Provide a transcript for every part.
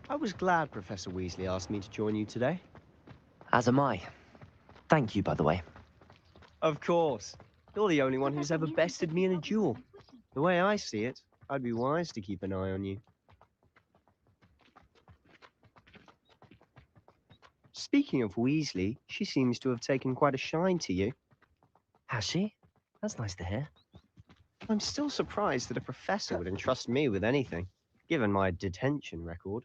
I was glad Professor Weasley asked me to join you today. As am I. Thank you, by the way. Of course. You're the only one who's ever bested me in a duel. The way I see it, I'd be wise to keep an eye on you. Speaking of Weasley, she seems to have taken quite a shine to you. Has she? That's nice to hear. I'm still surprised that a professor would entrust me with anything, given my detention record.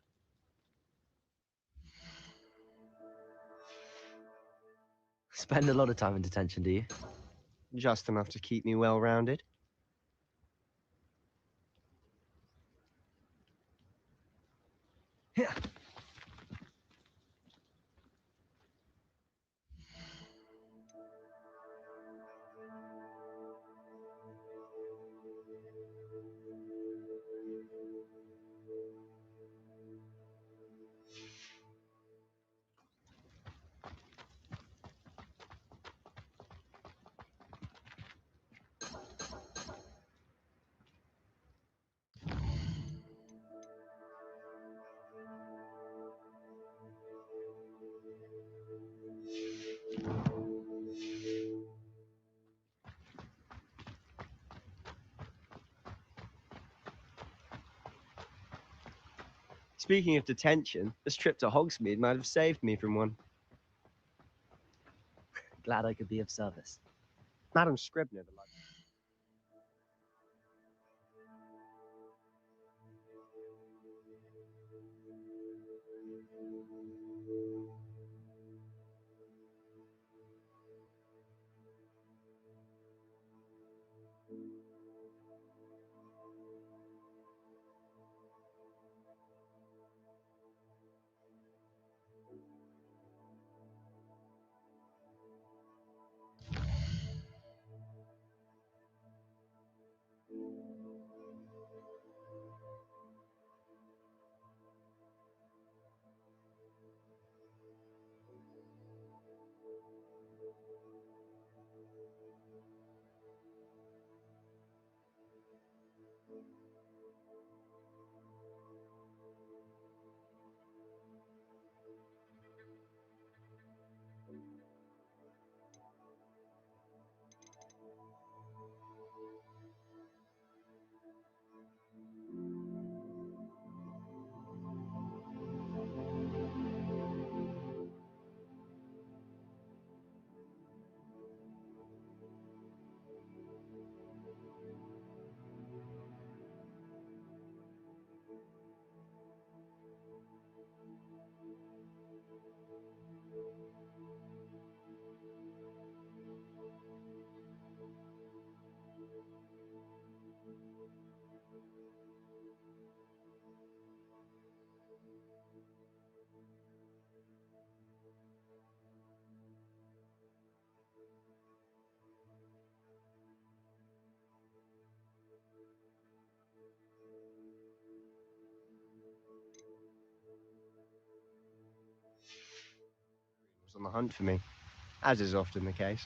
Spend a lot of time in detention, do you? Just enough to keep me well-rounded. Yeah. Speaking of detention, this trip to Hogsmeade might have saved me from one. Glad I could be of service. Madam Scribner, the was on the hunt for me, as is often the case.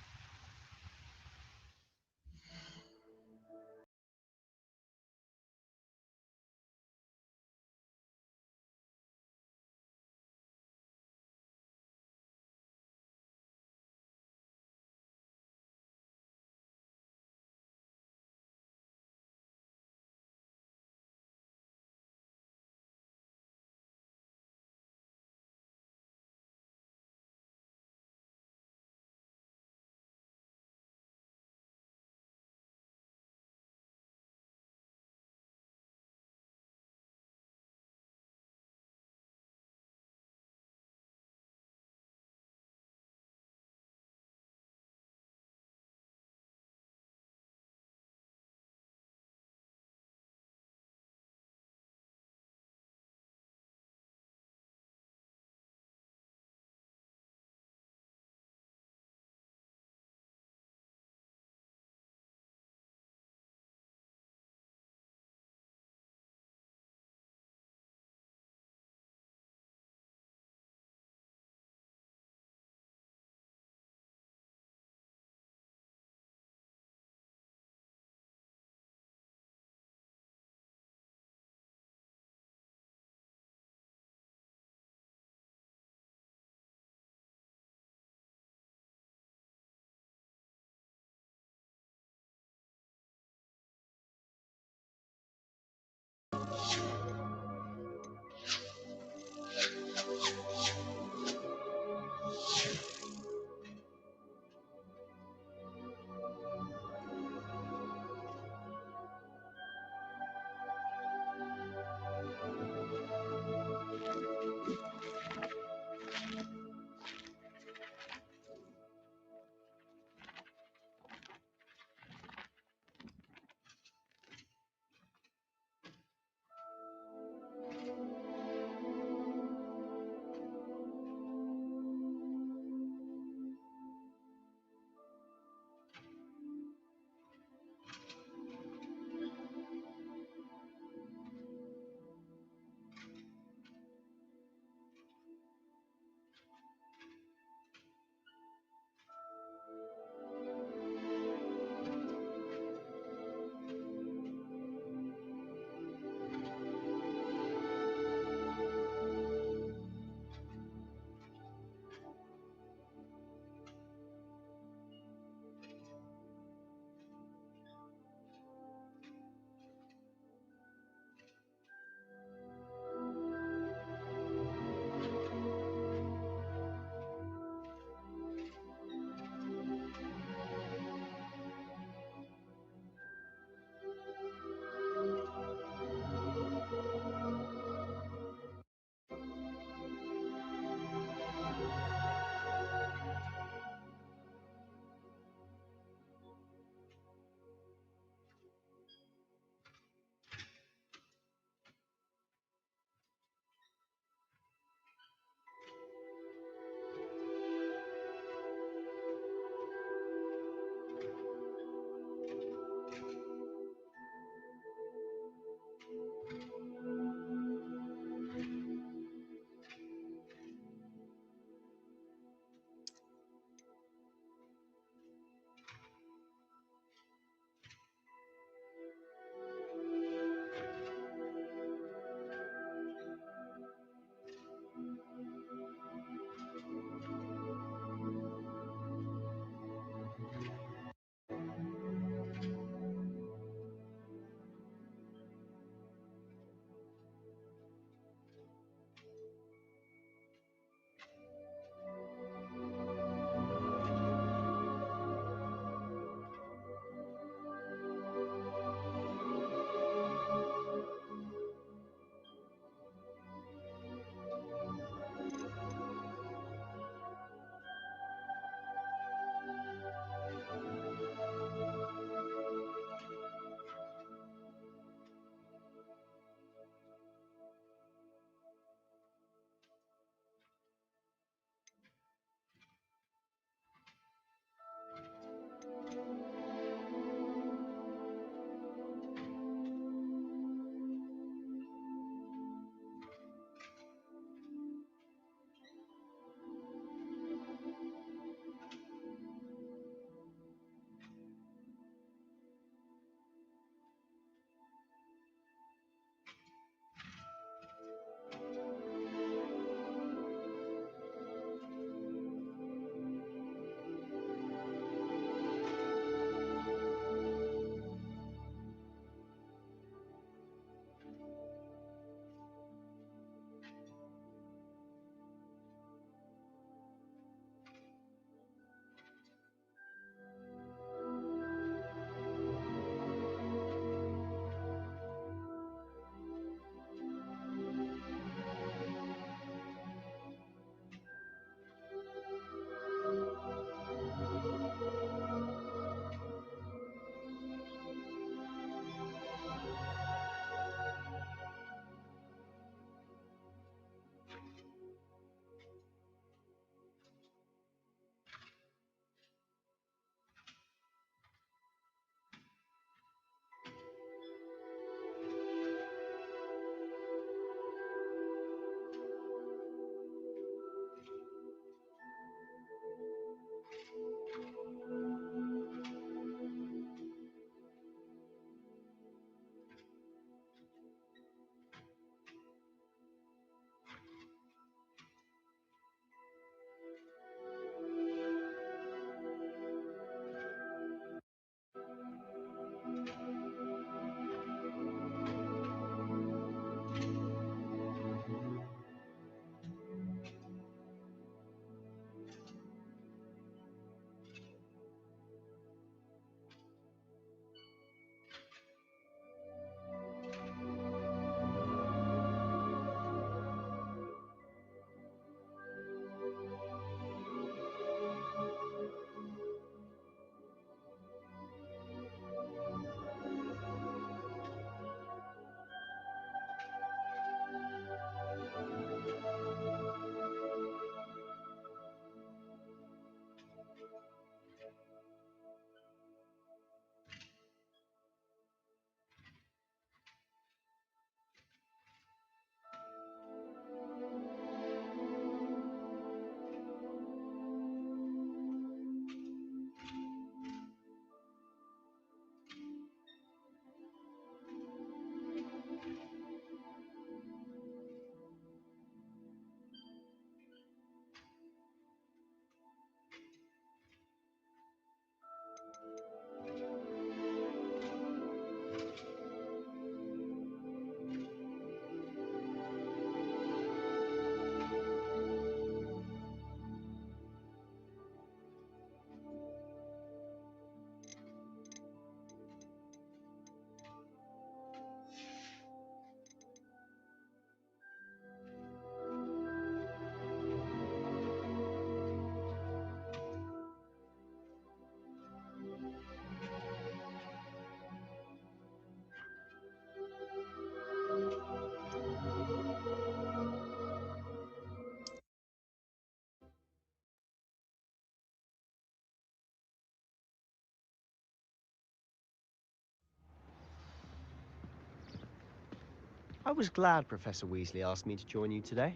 I was glad Professor Weasley asked me to join you today.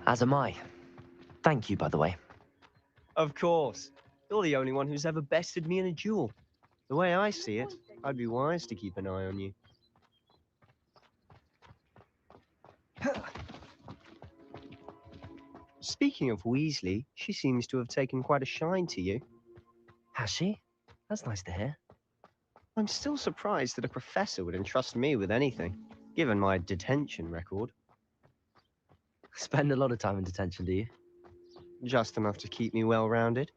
As am I. Thank you, by the way. Of course. You're the only one who's ever bested me in a duel. The way I see it, I'd be wise to keep an eye on you. Speaking of Weasley, she seems to have taken quite a shine to you. Has she? That's nice to hear. I'm still surprised that a professor would entrust me with anything, given my detention record. Spend a lot of time in detention, do you? Just enough to keep me well-rounded.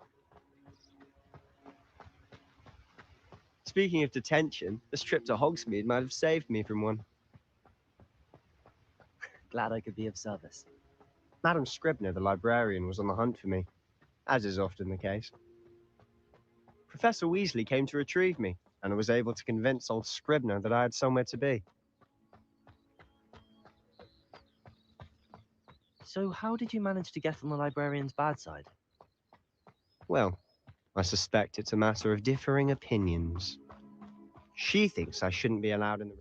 Speaking of detention, this trip to Hogsmeade might have saved me from one. Glad I could be of service. Madam Scribner, the librarian, was on the hunt for me, as is often the case. Professor Weasley came to retrieve me, and I was able to convince old Scribner that I had somewhere to be. So how did you manage to get on the librarian's bad side? Well, I suspect it's a matter of differing opinions. She thinks I shouldn't be allowed in the...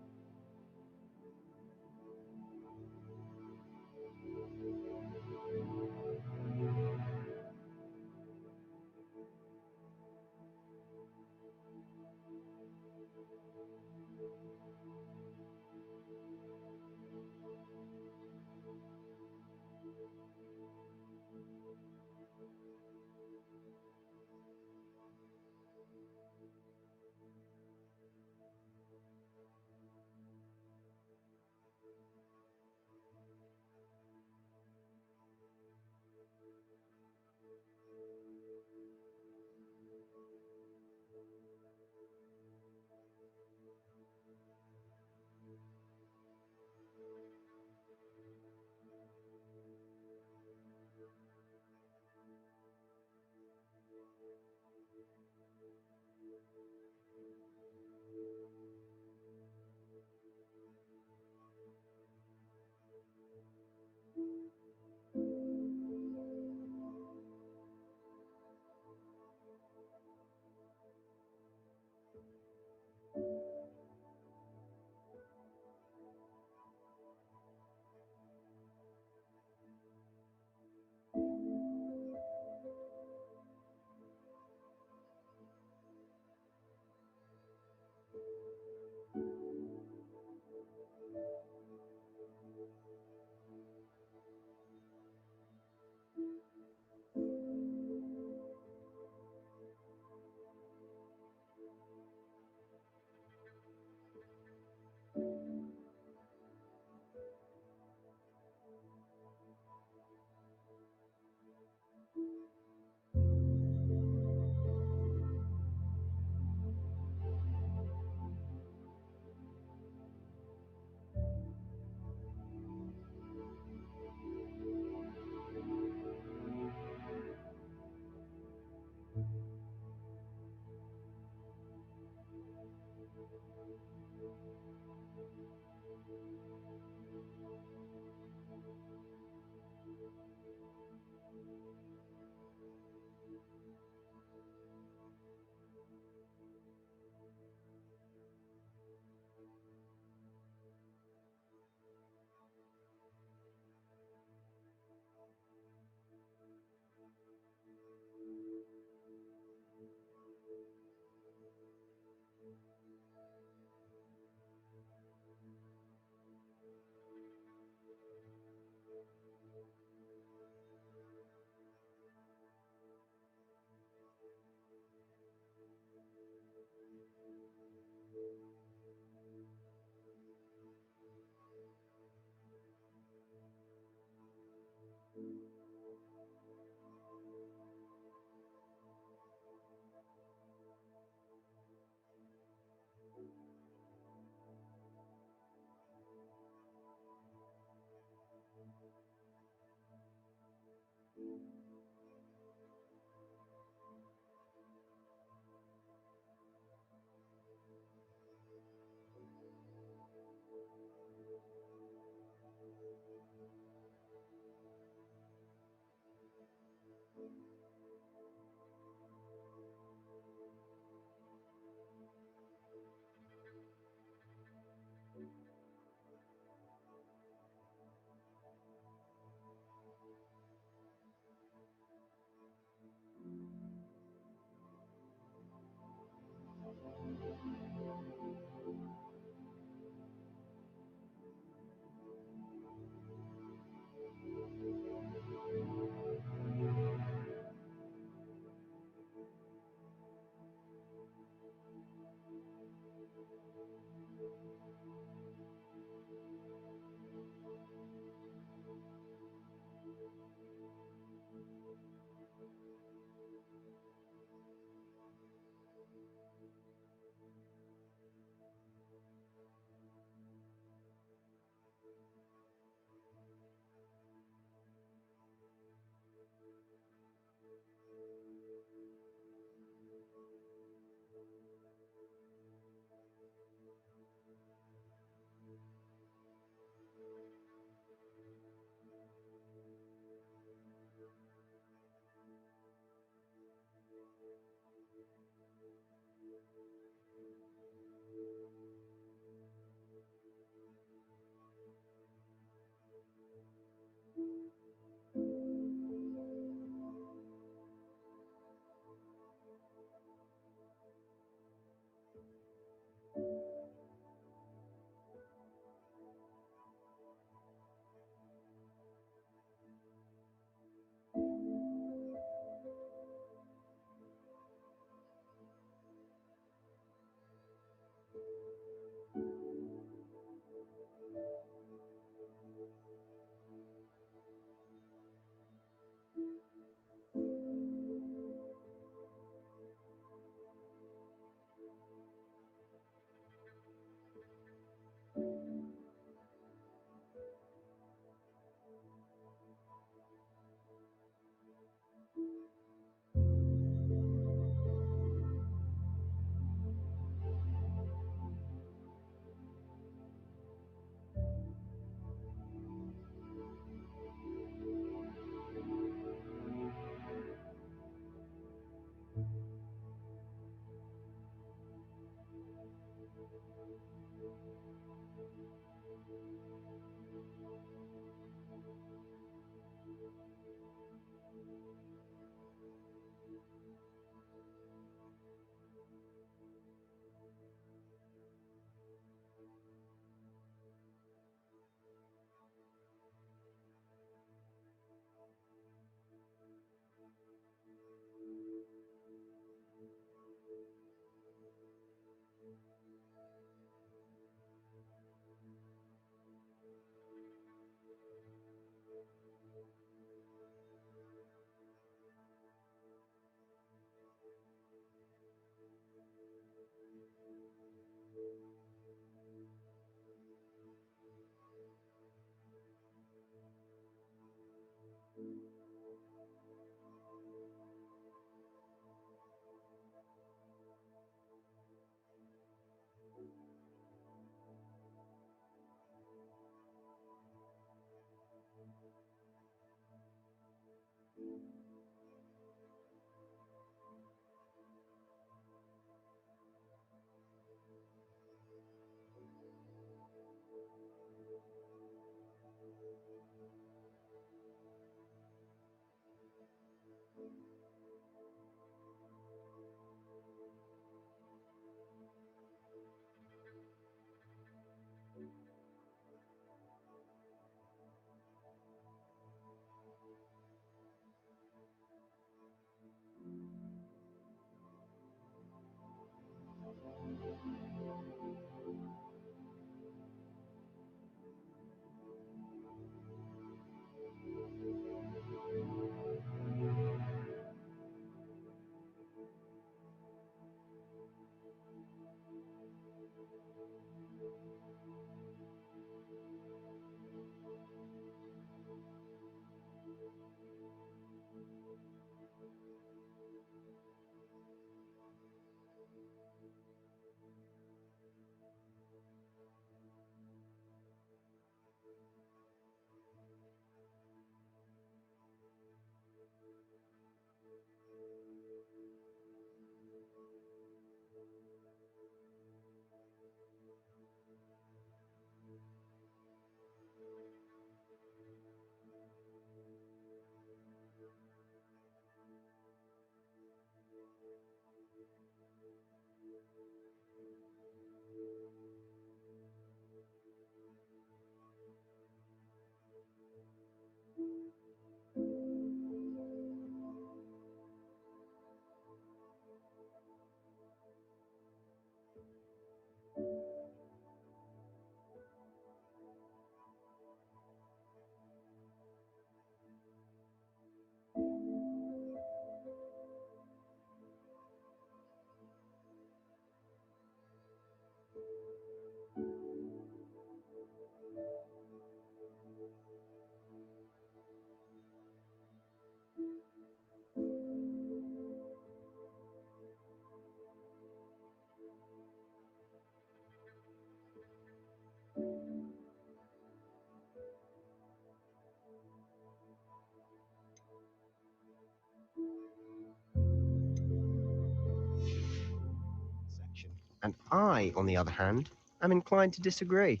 Section. And I, on the other hand, am inclined to disagree.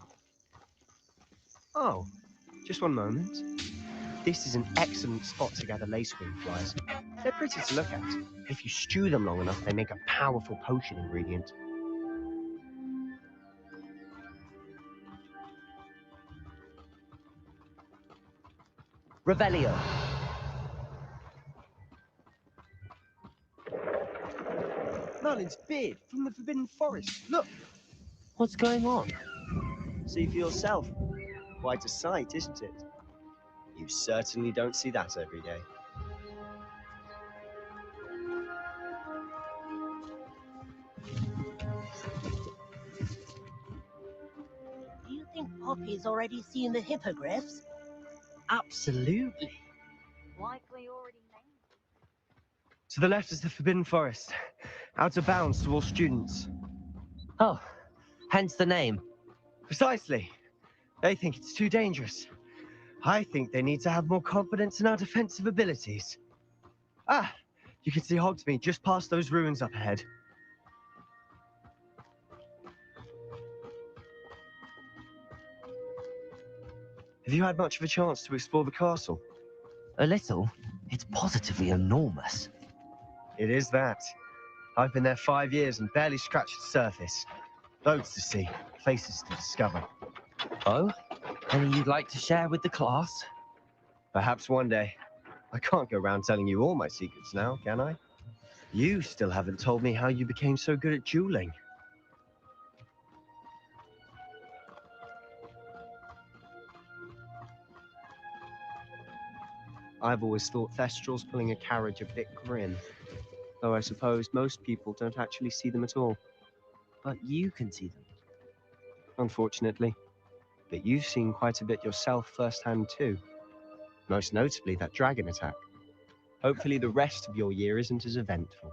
Oh, just one moment. This is an excellent spot to gather lacewing flies. They're pretty to look at. If you stew them long enough, they make a powerful potion ingredient. Revelio. Merlin's beard from the Forbidden Forest. Look, What's going on? see for yourself. Quite a sight, isn't it? You certainly don't see that every day. Do you think Poppy's already seen the hippogriffs? Absolutely. Likely already named. To the left is the Forbidden Forest. Out of bounds to all students. Oh, hence the name. Precisely. They think it's too dangerous. I think they need to have more confidence in our defensive abilities. Ah, you can see Hogsmeade just past those ruins up ahead. Have you had much of a chance to explore the castle? A little. It's positively enormous. It is that. I've been there 5 years and barely scratched the surface. Loads to see, places to discover. Oh? Any you'd like to share with the class? Perhaps one day. I can't go around telling you all my secrets now, can I? You still haven't told me how you became so good at dueling. I've always thought Thestrals pulling a carriage a bit grim, though I suppose most people don't actually see them at all, But you can see them. unfortunately. But you've seen quite a bit yourself firsthand too. Most notably that dragon attack. Hopefully the rest of your year isn't as eventful.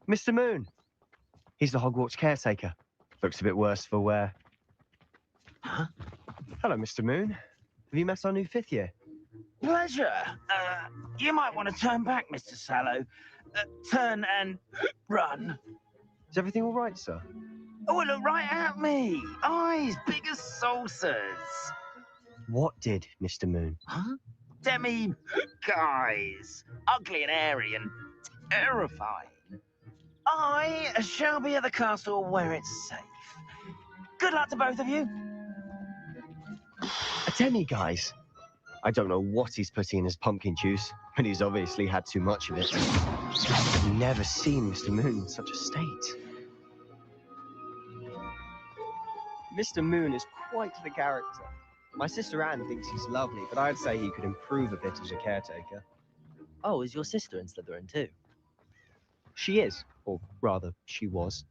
Mr. Moon! He's the Hogwarts caretaker. Looks a bit worse for wear. Huh? Hello, Mr. Moon. Have you met our new 5th year? Pleasure. You might want to turn back, Mr. Sallow. Turn and run. Is everything all right, sir? Oh, look right at me. Eyes big as saucers. What did, Mr. Moon? Huh? Demi guys. Ugly and airy and terrifying. I shall be at the castle where it's safe. Good luck to both of you. A demi-guise? I don't know what he's putting in his pumpkin juice, but he's obviously had too much of it. I've never seen Mr. Moon in such a state. Mr. Moon is quite the character. My sister Anne thinks he's lovely, but I'd say he could improve a bit as a caretaker. Oh, is your sister in Slytherin too? She is, or rather, she was.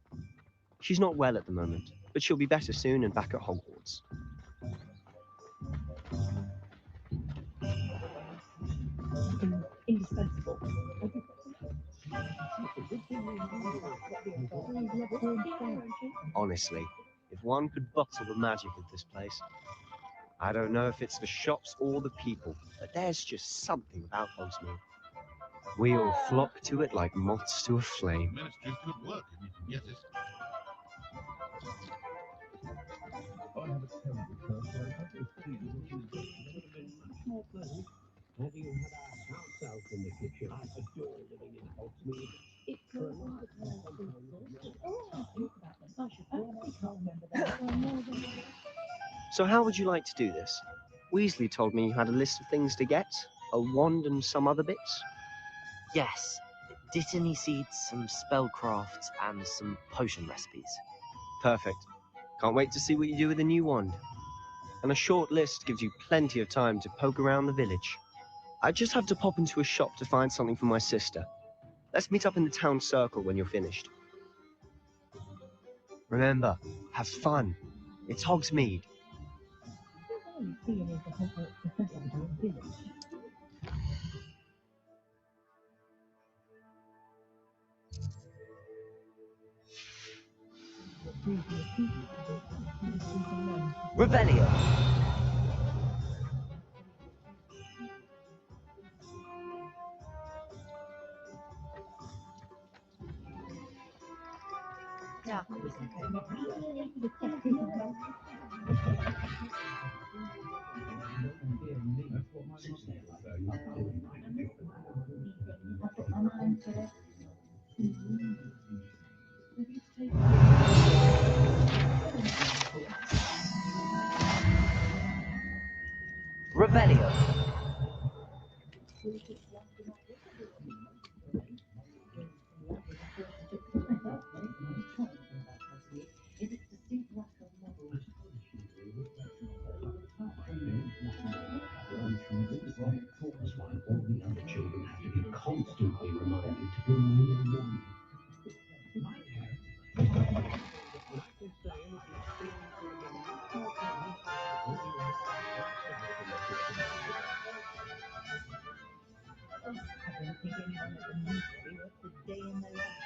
She's not well at the moment, but she'll be better soon and back at Hogwarts. Indispensable. Honestly, if one could bottle the magic of this place. I don't know if it's the shops or the people, but there's just something about Hogsmeade. We all flock to it like moths to a flame. Ministry's good work if you can get it. I have a terrible thirst, so I hope this tea will choose it. It would have been much more pleasant had you had a house elf in the kitchen. I adore living in Hogsmeade. It goes on the Oh, I talk about them. I should probably can't remember that for more than So how would you like to do this? Weasley told me you had a list of things to get, a wand and some other bits. Yes. Dittany seeds, some spellcrafts, and some potion recipes. Perfect. Can't wait to see what you do with the new wand. And a short list gives you plenty of time to poke around the village. I just have to pop into a shop to find something for my sister. Let's meet up in the town circle when you're finished. Remember, have fun. It's Hogsmeade. only seeing is the Hogwarts professor village. Revelio. Yeah. That's what my mother would say. Revelio. All the other children have to be constantly reminded to bring me a wand. I don't think anyone at the nursery works a day in their life.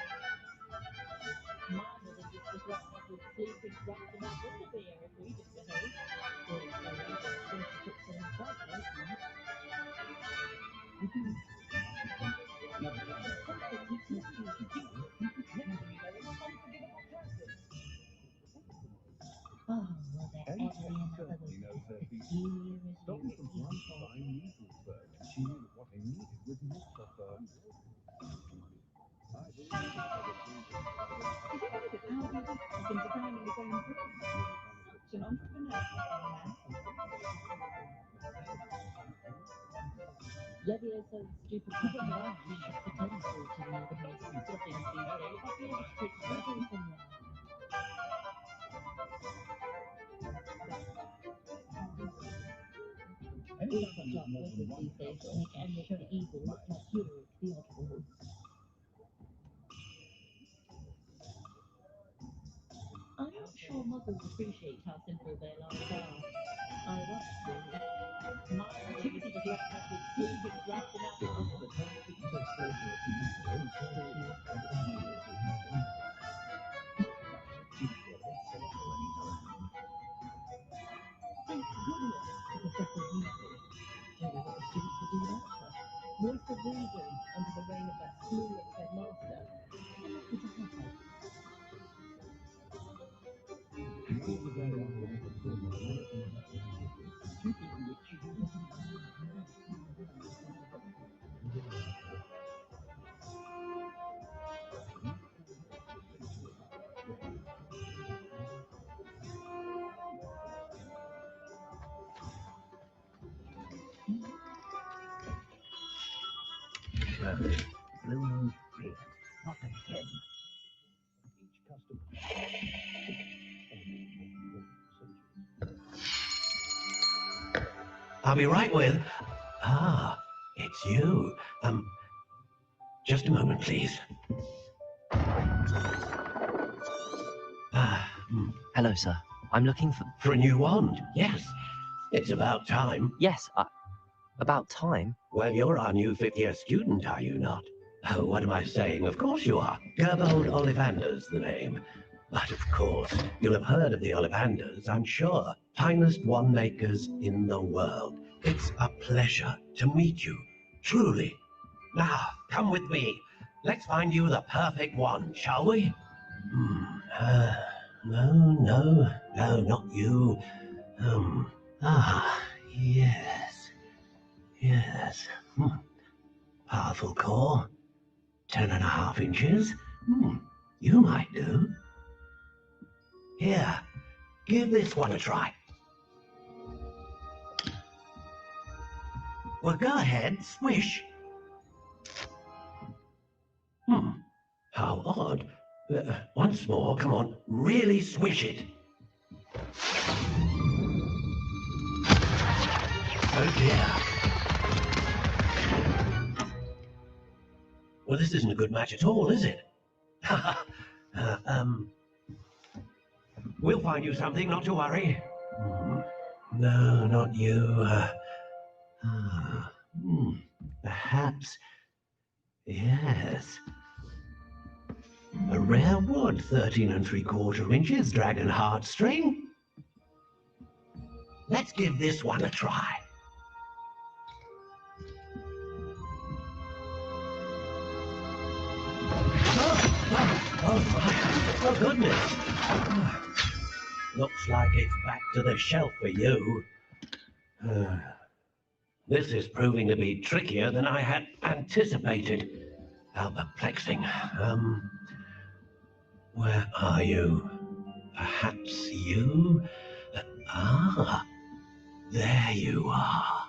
My mother used to threaten us with sleeping rats in our butterbeer if we didn't behave. Well, the lady first took to himself most nights. Oh, will there ever be another She knew that what I needed was not for her. Did you know that Aldi Wheat has been designing its own drinks? Such an entrepreneur, man. Levioso's stupid fucking bar shot the tennis ball to the most stuffings these days. I'd be able to take photos from there. All such artwork these days to make Enrich the Evil look like Ulrich the Oddball. I'm not sure muggles appreciate how simple their lives are. I once did. My activity was wrapped up with sleeping wrapped in our Thank goodness for Professor Weasley. Don't know what the students would do without her. Voice of reason under the reign of that clueless headmaster. And lucky to have her. Blue beard. Not again. Each customer. I'll be right with. Ah, it's you. Just a moment, please. Hello, sir. I'm looking for... For a new wand, yes. It's about time. Yes, about time. Well, you're our new fifth-year student, are you not? Oh, what am I saying? Of course you are. Gerbold Ollivander's the name. But of course, you'll have heard of the Ollivanders, I'm sure. Finest wand makers in the world. It's a pleasure to meet you. Truly. Now, come with me. Let's find you the perfect wand, shall we? No, not you. Yes. Yes. Powerful core. 10.5 inches. You might do. Here, give this one a try. Well, go ahead, swish. How odd. Once more, come on, really swish it. Oh dear. Well, this isn't a good match at all, is it? We'll find you something, not to worry. No, not you. Perhaps. Yes. A rare wood, 13 3/4 inches, dragon heartstring. Let's give this one a try. Oh my, oh goodness. Looks like it's back to the shelf for you. This is proving to be trickier than I had anticipated. How perplexing. Where are you? Perhaps you? There you are.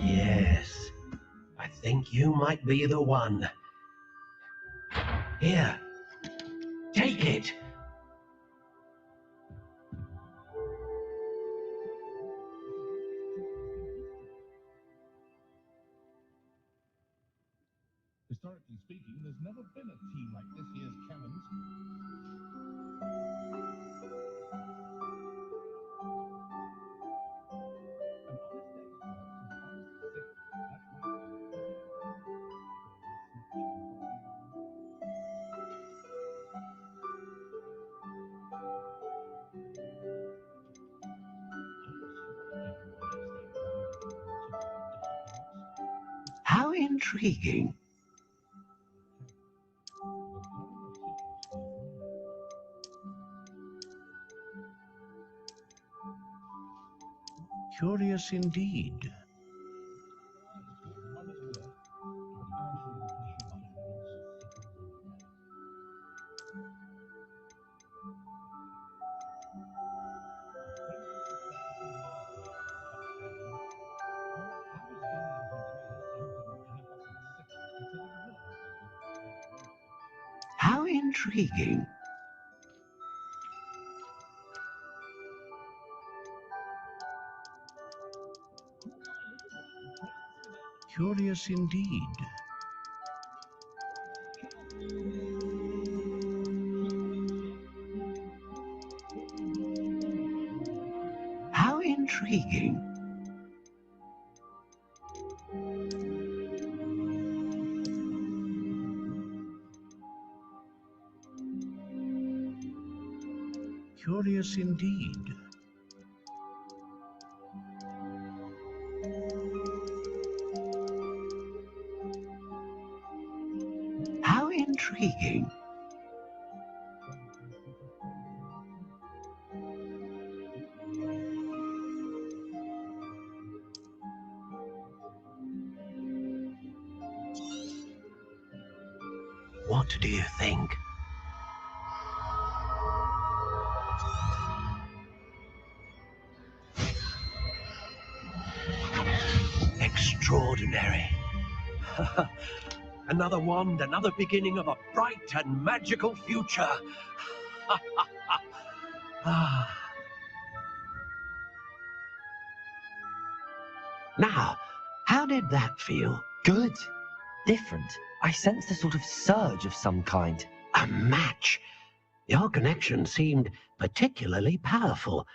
Yes, I think you might be the one. Here, take it. Historically speaking, there's never been a team like this year's Cannons. How intriguing. Curious indeed. How intriguing. Curious indeed. How intriguing. Curious indeed. How intriguing. What do you think? Extraordinary. Another wand, another beginning of a bright and magical future. Now, how did that feel? Good. different. I sensed a sort of surge of some kind. A match? Your connection seemed particularly powerful.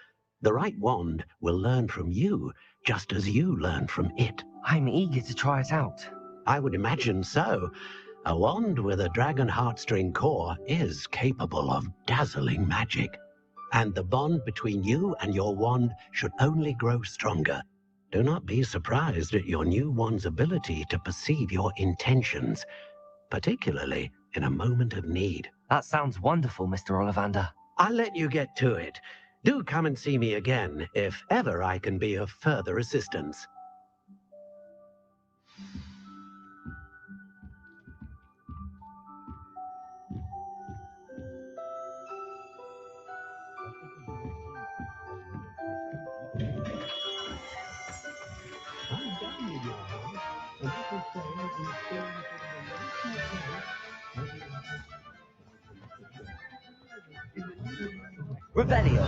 The right wand will learn from you, just as you learn from it. I'm eager to try it out. I would imagine so. A wand with a dragon heartstring core is capable of dazzling magic. And the bond between you and your wand should only grow stronger. Do not be surprised at your new wand's ability to perceive your intentions, particularly in a moment of need. That sounds wonderful, Mr. Ollivander. I'll let you get to it. Do come and see me again if ever I can be of further assistance. Revelio.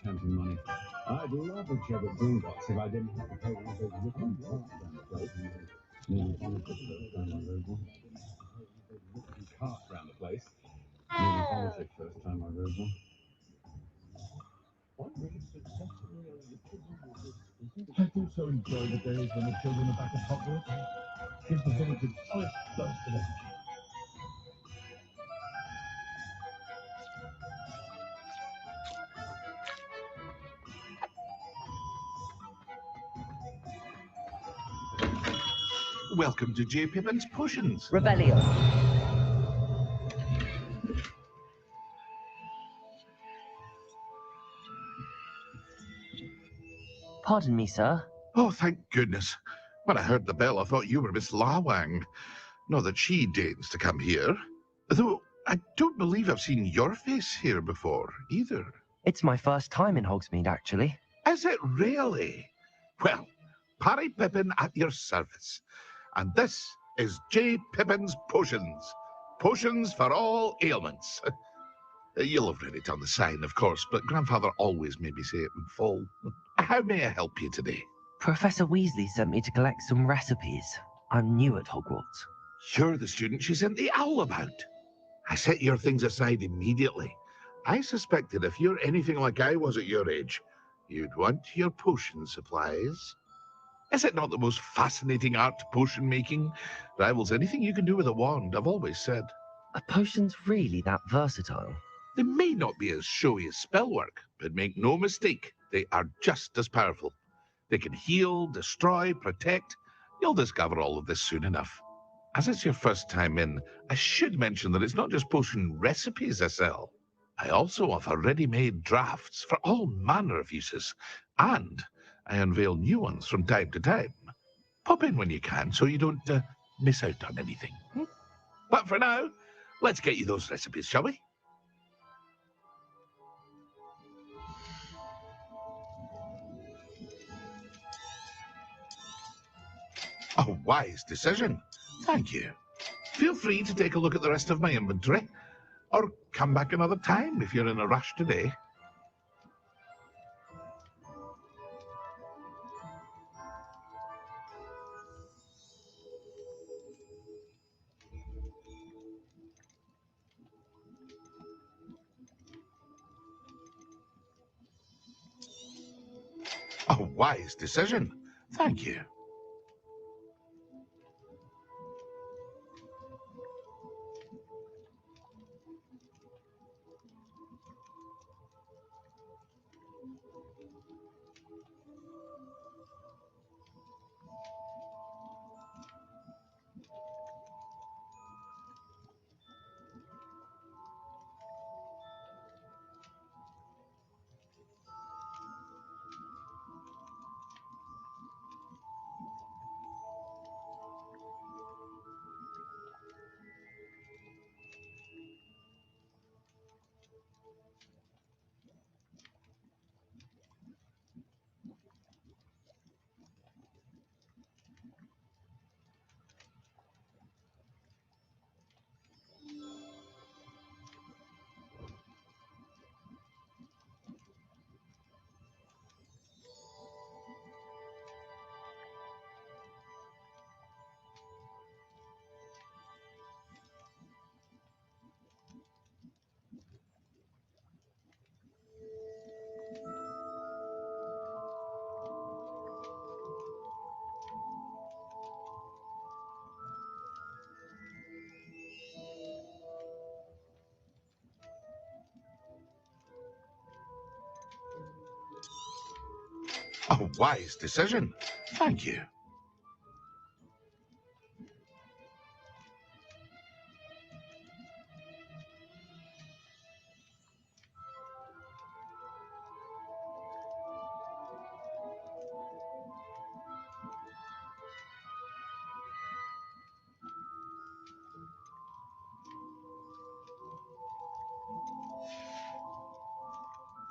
Counting money. I'd love a job at Gringotts if I didn't have to pay one of those ripping carts around the place. Nearly vomited the first time I rode one. Ripping carts around the place. Nearly vomited the first time I rode one. I do so enjoy the days when the children are back at Hogwarts. Gives the village a choice burst of energy. Welcome to J. Pippin's Potions. Revelio. Pardon me, sir. Oh, thank goodness. When I heard the bell, I thought you were Miss Lawang. Not that she deigns to come here. Though I don't believe I've seen your face here before, either. It's my first time in Hogsmeade, actually. Is it really? Well, Parry Pippin at your service. And this is J. Pippin's Potions. Potions for all ailments. You'll have read it on the sign, of course, but Grandfather always made me say it in full. How may I help you today? Professor Weasley sent me to collect some recipes. I'm new at Hogwarts. You're the student she sent the owl about. I set your things aside immediately. I suspected if you're anything like I was at your age, you'd want your potion supplies. Is it not the most fascinating art, potion making? Rivals anything you can do with a wand, I've always said. Are potions really that versatile? They may not be as showy as spellwork, but make no mistake, they are just as powerful. They can heal, destroy, protect. You'll discover all of this soon enough. As it's your first time in, I should mention that it's not just potion recipes I sell. I also offer ready-made drafts for all manner of uses, and I unveil new ones from time to time. Pop in when you can so you don't miss out on anything. But for now, let's get you those recipes, shall we? A wise decision. Thank you. Feel free to take a look at the rest of my inventory, or come back another time if you're in a rush today. A wise decision. Thank you. A wise decision. Thank you.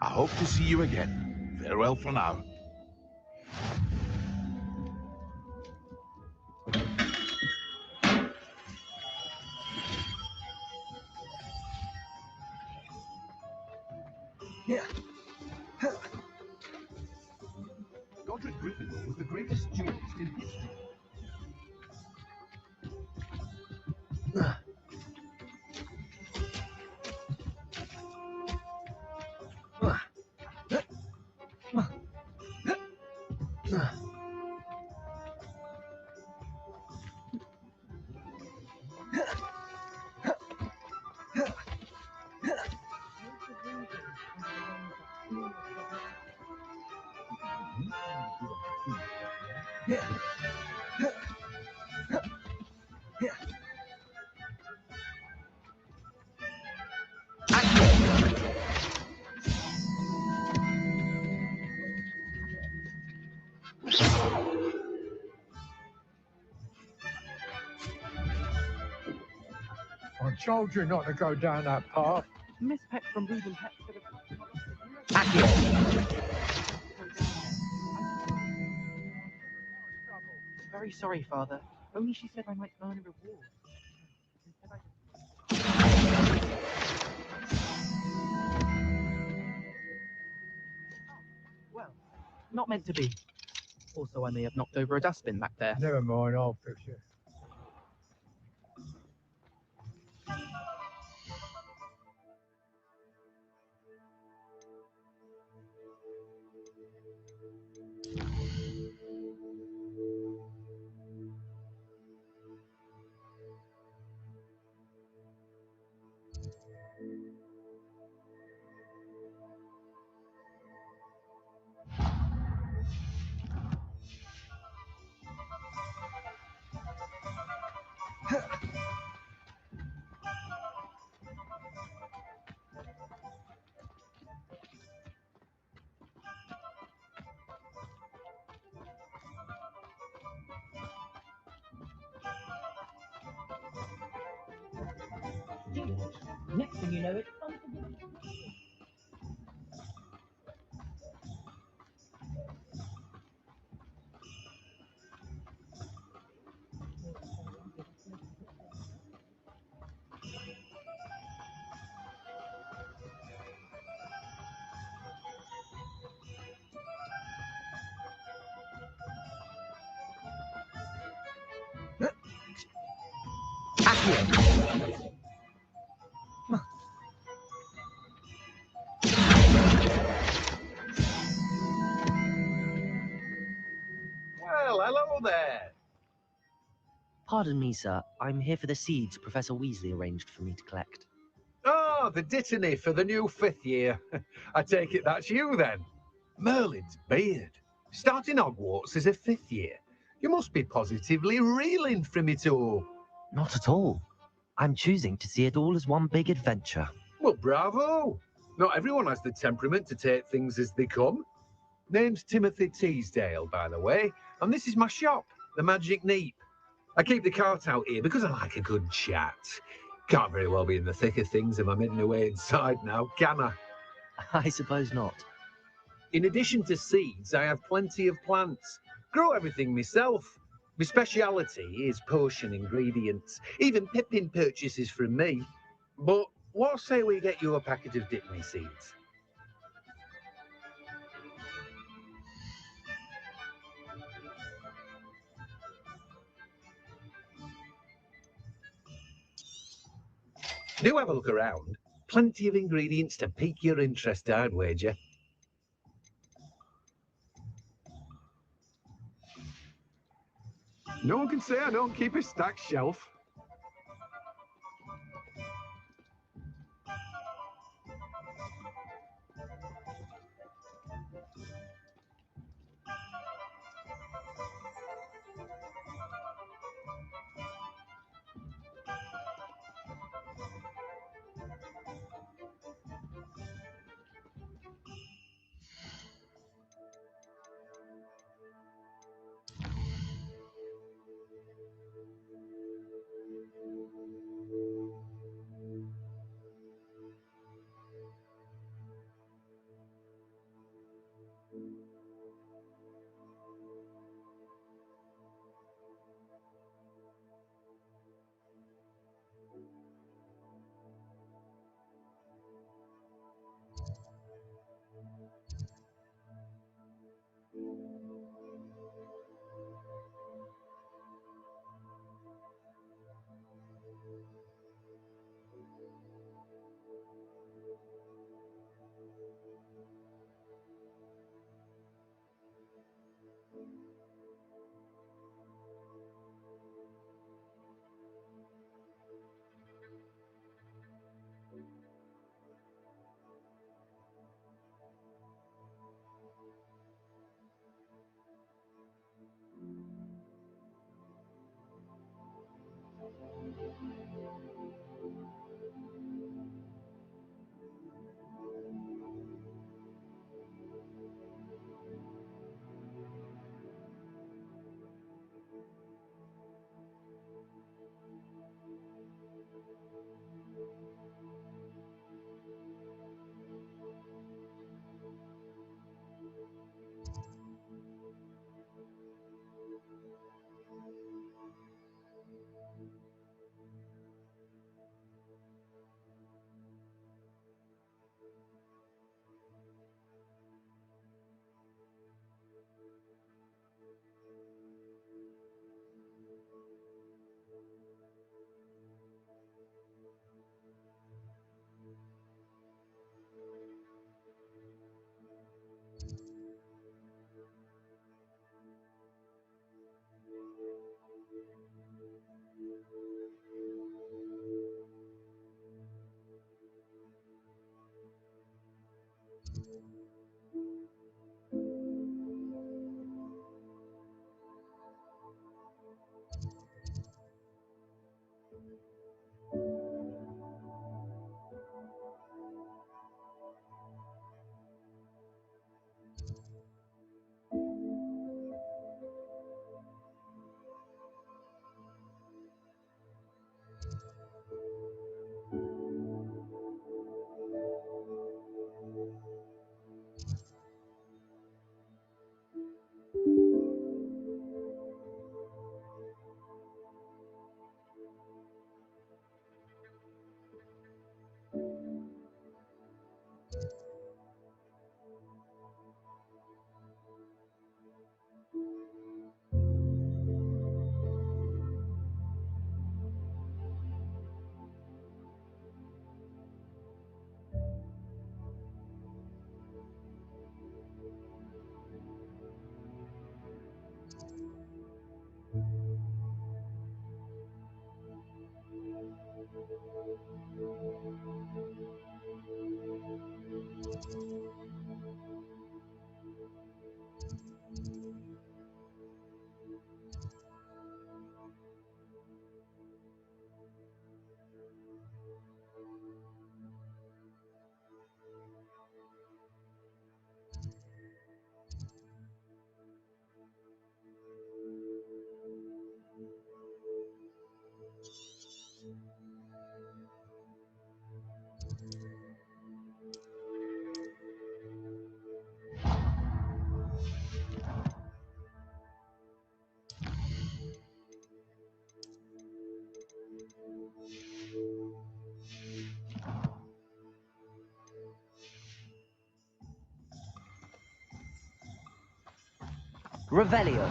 I hope to see you again. Farewell for now. Godric Gryffindor was the greatest duelist in history. I told you not to go down that path. Miss Peck from Breeding Pets could have... Very sorry, Father. Only she said I might earn a reward. Instead Well, not meant to be. Also, I may have knocked over a dustbin back there. Never mind, I'll fix it. Next thing you know, it's time to give it a Well, hello there. Pardon me, sir. I'm here for the seeds Professor Weasley arranged for me to collect. Oh, the dittany for the new 5th year. I take it that's you then. Merlin's beard. Starting Hogwarts as a 5th year. You must be positively reeling from it all. Not at all. I'm choosing to see it all as one big adventure. Well, bravo. Not everyone has the temperament to take things as they come. Name's Timothy Teasdale, by the way, and this is my shop, the Magic Neep. I keep the cart out here because I like a good chat. Can't very well be in the thick of things if I'm hidden away inside now, can I? I suppose not. In addition to seeds, I have plenty of plants. Grow everything myself. My speciality is potion ingredients. Even Pippin purchases from me. But what say we get you a packet of Dittany seeds? Do have a look around. Plenty of ingredients to pique your interest, I'd wager. No one can say I don't keep a stacked shelf. Revelio.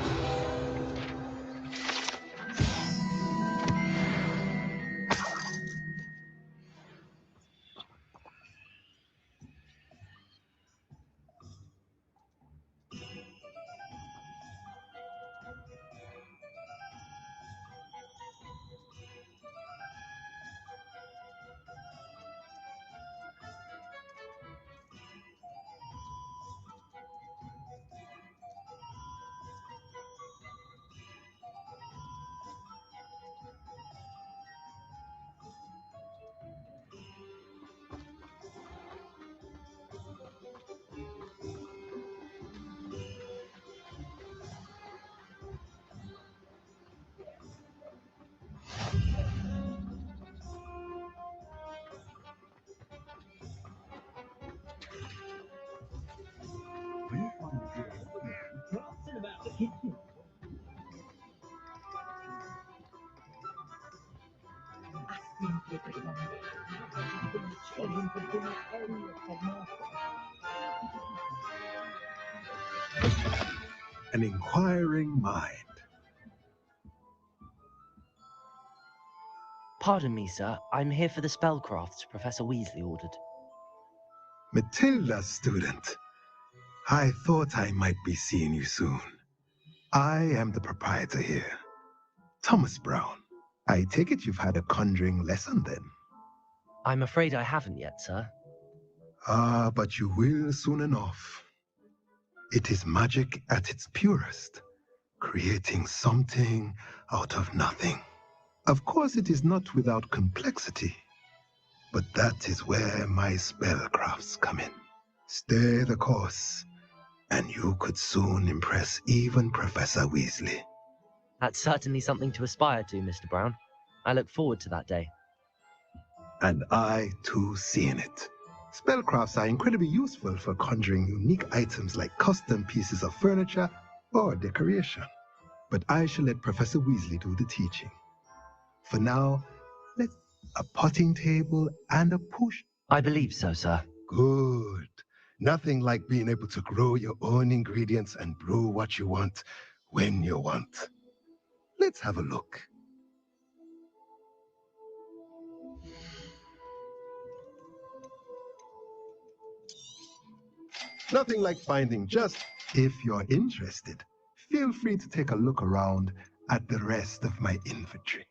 About the kitchen. Asking for the children for dinner earlier, said Martha. An inquiring mind. Pardon me, sir. I'm here for the spellcrafts Professor Weasley ordered. Matilda, student. I thought I might be seeing you soon. I am the proprietor here, Thomas Brown. I take it you've had a conjuring lesson then? I'm afraid I haven't yet, sir. Ah, but you will soon enough. It is magic at its purest, creating something out of nothing. Of course, it is not without complexity, but that is where my spellcrafts come in. Stay the course, and you could soon impress even Professor Weasley. That's certainly something to aspire to, Mr. Brown. I look forward to that day. And I, too, see in it. Spellcrafts are incredibly useful for conjuring unique items like custom pieces of furniture or decoration. But I shall let Professor Weasley do the teaching. For now, let's a potting table and a push. I believe so, sir. Good. Nothing like being able to grow your own ingredients and brew what you want when you want. Let's have a look. Nothing like finding just, if you're interested, feel free to take a look around at the rest of my inventory.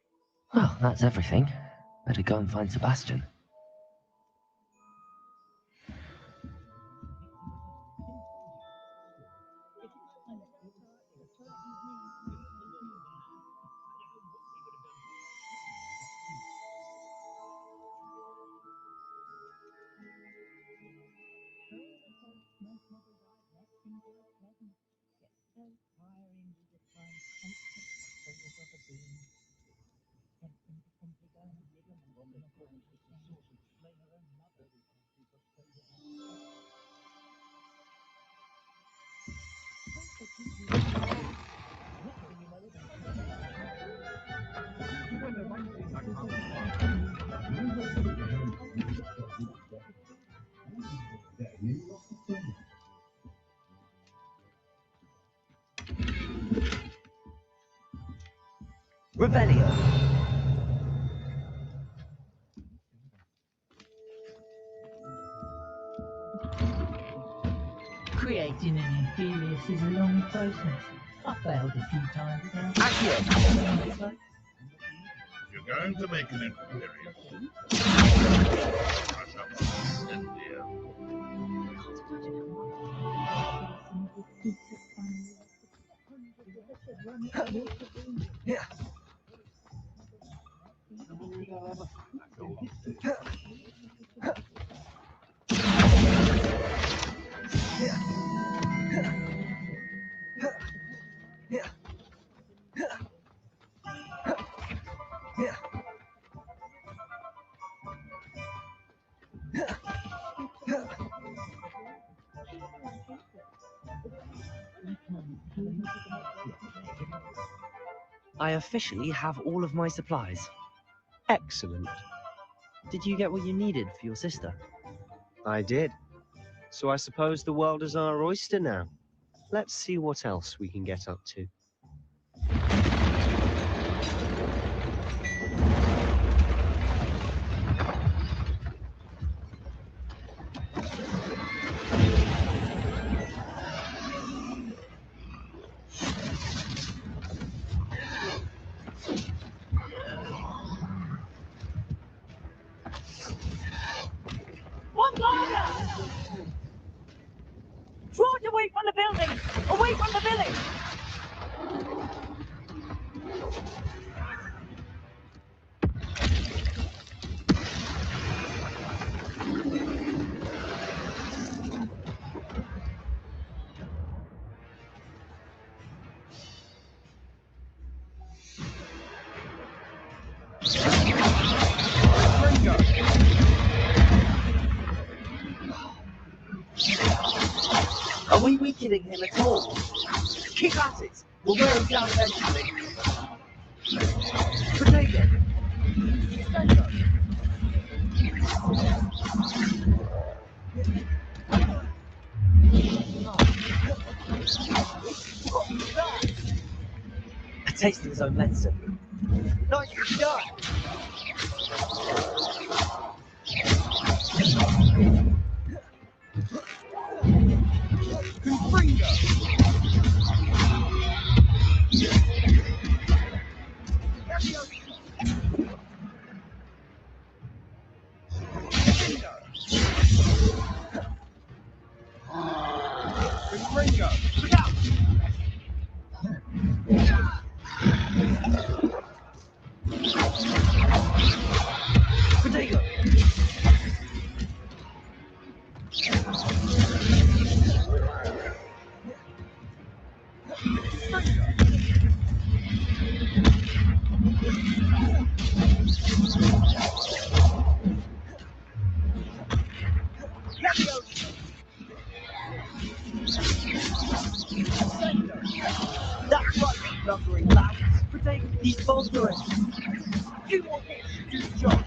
Well, that's everything. Better go and find Sebastian. Revelio. Creating an Inferius is a long process. I failed a few times now. Accio. If you going to make an inquiry. India. I officially have all of my supplies. Excellent. Did you get what you needed for your sister? I did. So I suppose the world is our oyster now. Let's see what else we can get up to. One louder! Draw it away from the building! Away from the village! Are we weakening him at all? Keep at it! We'll wear him down eventually. Potato! A taste of his own medicine. Nicely done! Potato! That's right, lumbering louts. Potato, these bolstering. You want this, do the job.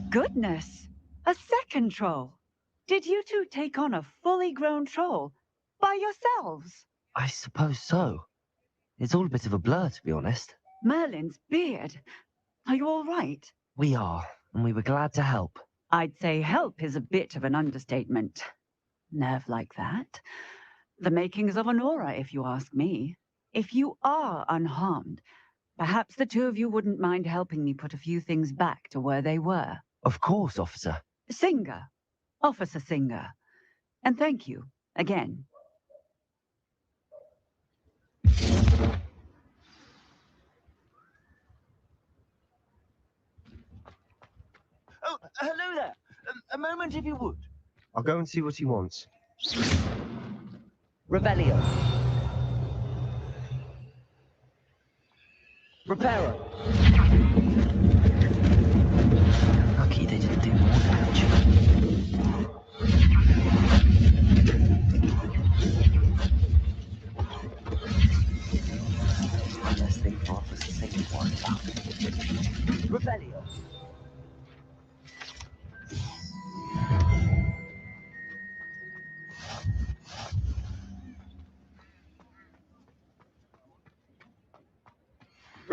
Goodness! A second troll! Did you two take on a fully grown troll by yourselves? I suppose so. It's all a bit of a blur, to be honest. Merlin's beard. Are you all right? We are, and we were glad to help. I'd say help is a bit of an understatement. Nerve like that. The makings of an aura, if you ask me. If you are unharmed, perhaps the two of you wouldn't mind helping me put a few things back to where they were. Of course, officer. Singer. Officer Singer. And thank you, again. Oh, hello there. A moment, if you would. I'll go and see what he wants. Rebellion. Reparo. Lucky they didn't do more damage.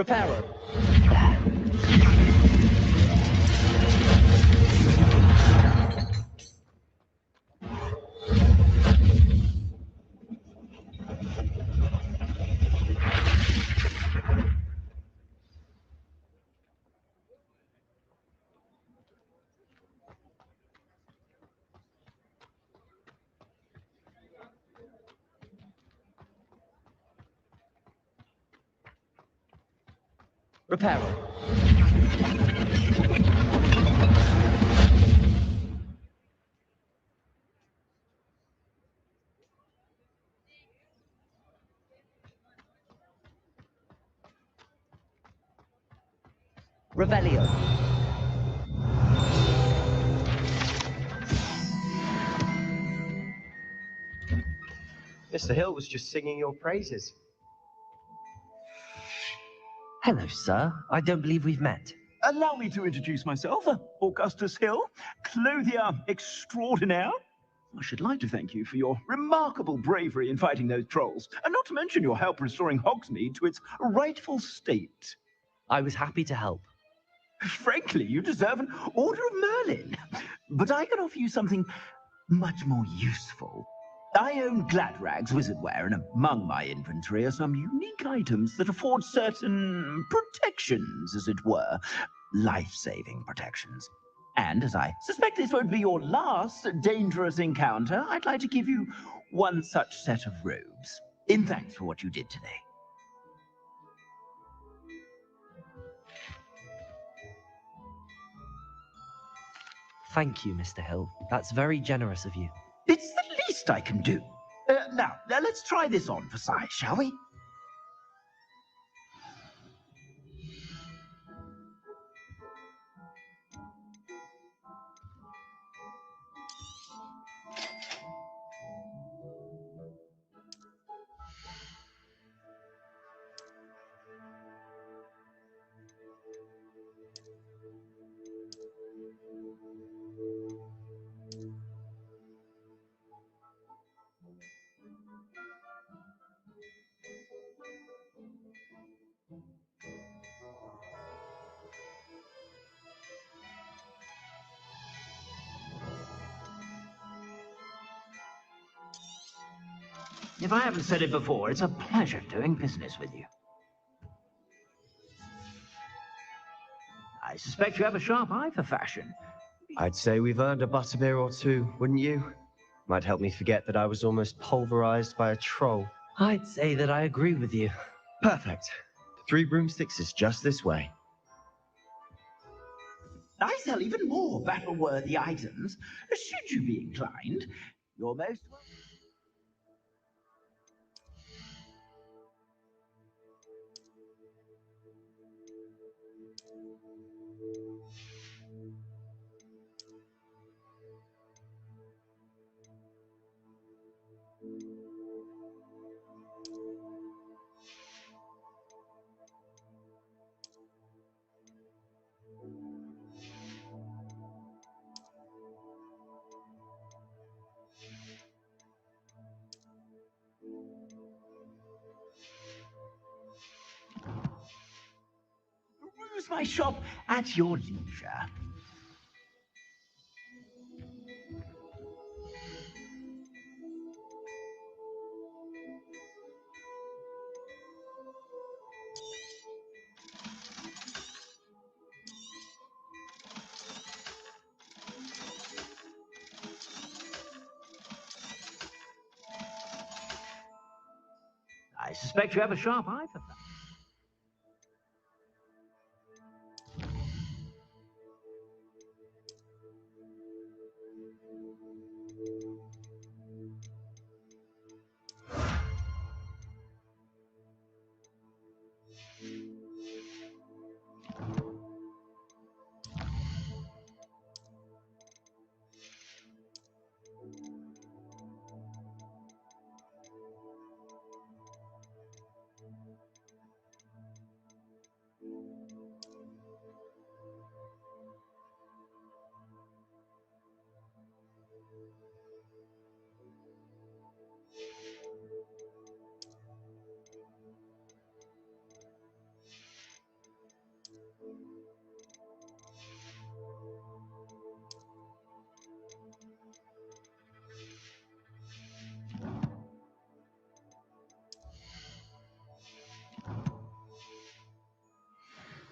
Reparo. Reparo. Revelio. Mr. Hill was just singing your praises. Hello, sir. I don't believe we've met. Allow me to introduce myself, Augustus Hill, clothier extraordinaire. I should like to thank you for your remarkable bravery in fighting those trolls, and not to mention your help restoring Hogsmeade to its rightful state. I was happy to help. Frankly, you deserve an Order of Merlin. But I can offer you something much more useful. I own Gladrag's wizardware, and among my inventory are some unique items that afford certain protections, as it were. Life-saving protections. And as I suspect this won't be your last dangerous encounter, I'd like to give you one such set of robes, in thanks for what you did today. Thank you, Mr. Hill. That's very generous of you. It's the least I can do. Now, let's try this on for size, shall we? If I haven't said it before, it's a pleasure doing business with you. I suspect you have a sharp eye for fashion. I'd say we've earned a butterbeer or two, wouldn't you? Might help me forget that I was almost pulverized by a troll. I'd say that I agree with you. Perfect. The 3 broomsticks is just this way. I sell even more battle-worthy items, should you be inclined. You're most welcome. Peruse my shop at your leisure. I suspect you have a sharp eye for that.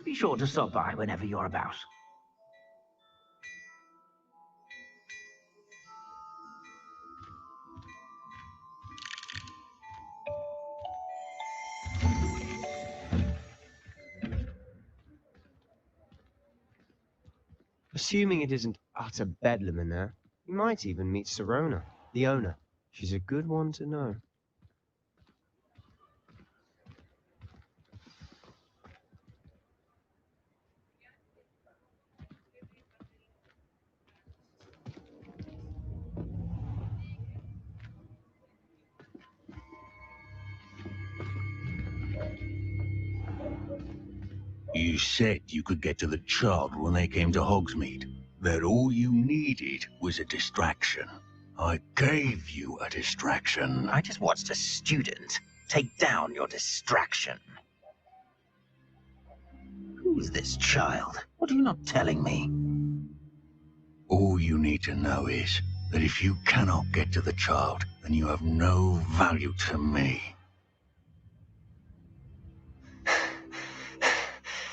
Be sure to stop by whenever you're about. Assuming it isn't utter bedlam in there, you might even meet Sirona, the owner. She's a good one to know. You said you could get to the child when they came to Hogsmeade. That all you needed was a distraction. I gave you a distraction. I just watched a student take down your distraction. Who's this child? What are you not telling me? All you need to know is that if you cannot get to the child, then you have no value to me.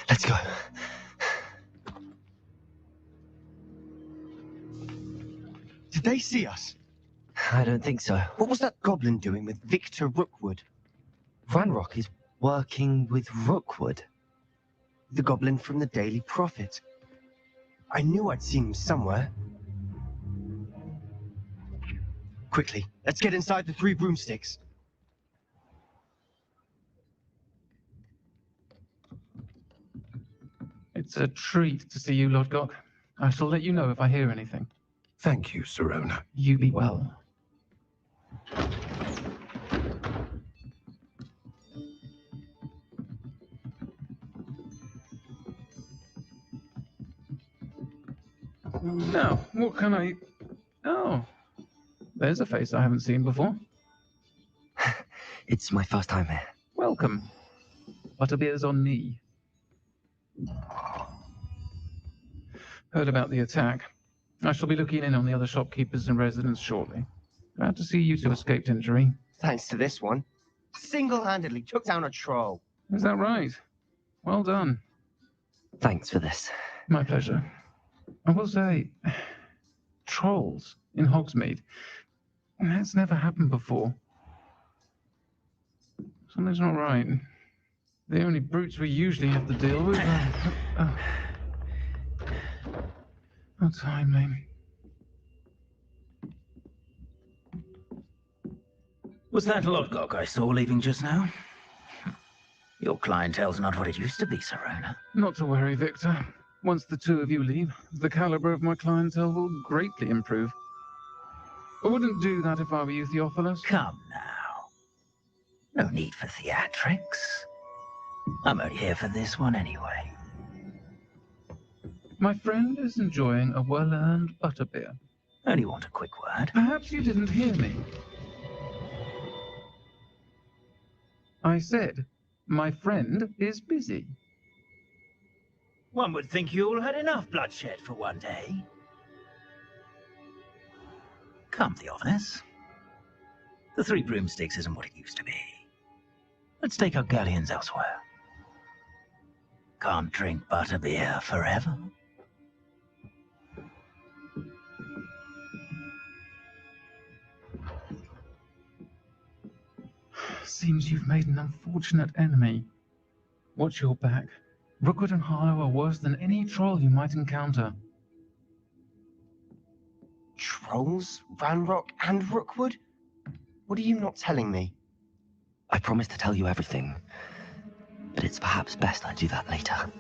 Let's go. Did they see us? I don't think so. What was that goblin doing with Victor Rookwood? Ranrock is working with Rookwood. The goblin from the Daily Prophet. I knew I'd seen him somewhere. Quickly, let's get inside the 3 broomsticks. It's a treat to see you, Lodgok. I shall let you know if I hear anything. Thank you, Sirona. You be well. Now, what can I... Oh, there's a face I haven't seen before. It's my first time here. Welcome. Butterbeer's on me. Heard about the attack. I shall be looking in on the other shopkeepers and residents shortly. Glad to see you two escaped injury. Thanks to this one. Single-handedly took down a troll. Is that right? Well done. Thanks for this. My pleasure. I will say, trolls in Hogsmeade. That's never happened before. Something's not right. The only brutes we usually have to deal with are... How timely. Was that Lodgok I saw leaving just now? Your clientele's not what it used to be, Sirona. Not to worry, Victor. Once the 2 of you leave, the caliber of my clientele will greatly improve. I wouldn't do that if I were you, Theophilus. Come now. No need for theatrics. I'm only here for this one anyway. My friend is enjoying a well-earned butterbeer. Only want a quick word. Perhaps you didn't hear me. I said, my friend is busy. One would think you all had enough bloodshed for one day. Come, Theophilus. The 3 broomsticks isn't what it used to be. Let's take our galleons elsewhere. Can't drink butterbeer forever. Seems you've made an unfortunate enemy. Watch your back. Rookwood and Harlow are worse than any troll you might encounter. Trolls? Ranrock and Rookwood? What are you not telling me? I promised to tell you everything, but it's perhaps best I do that later.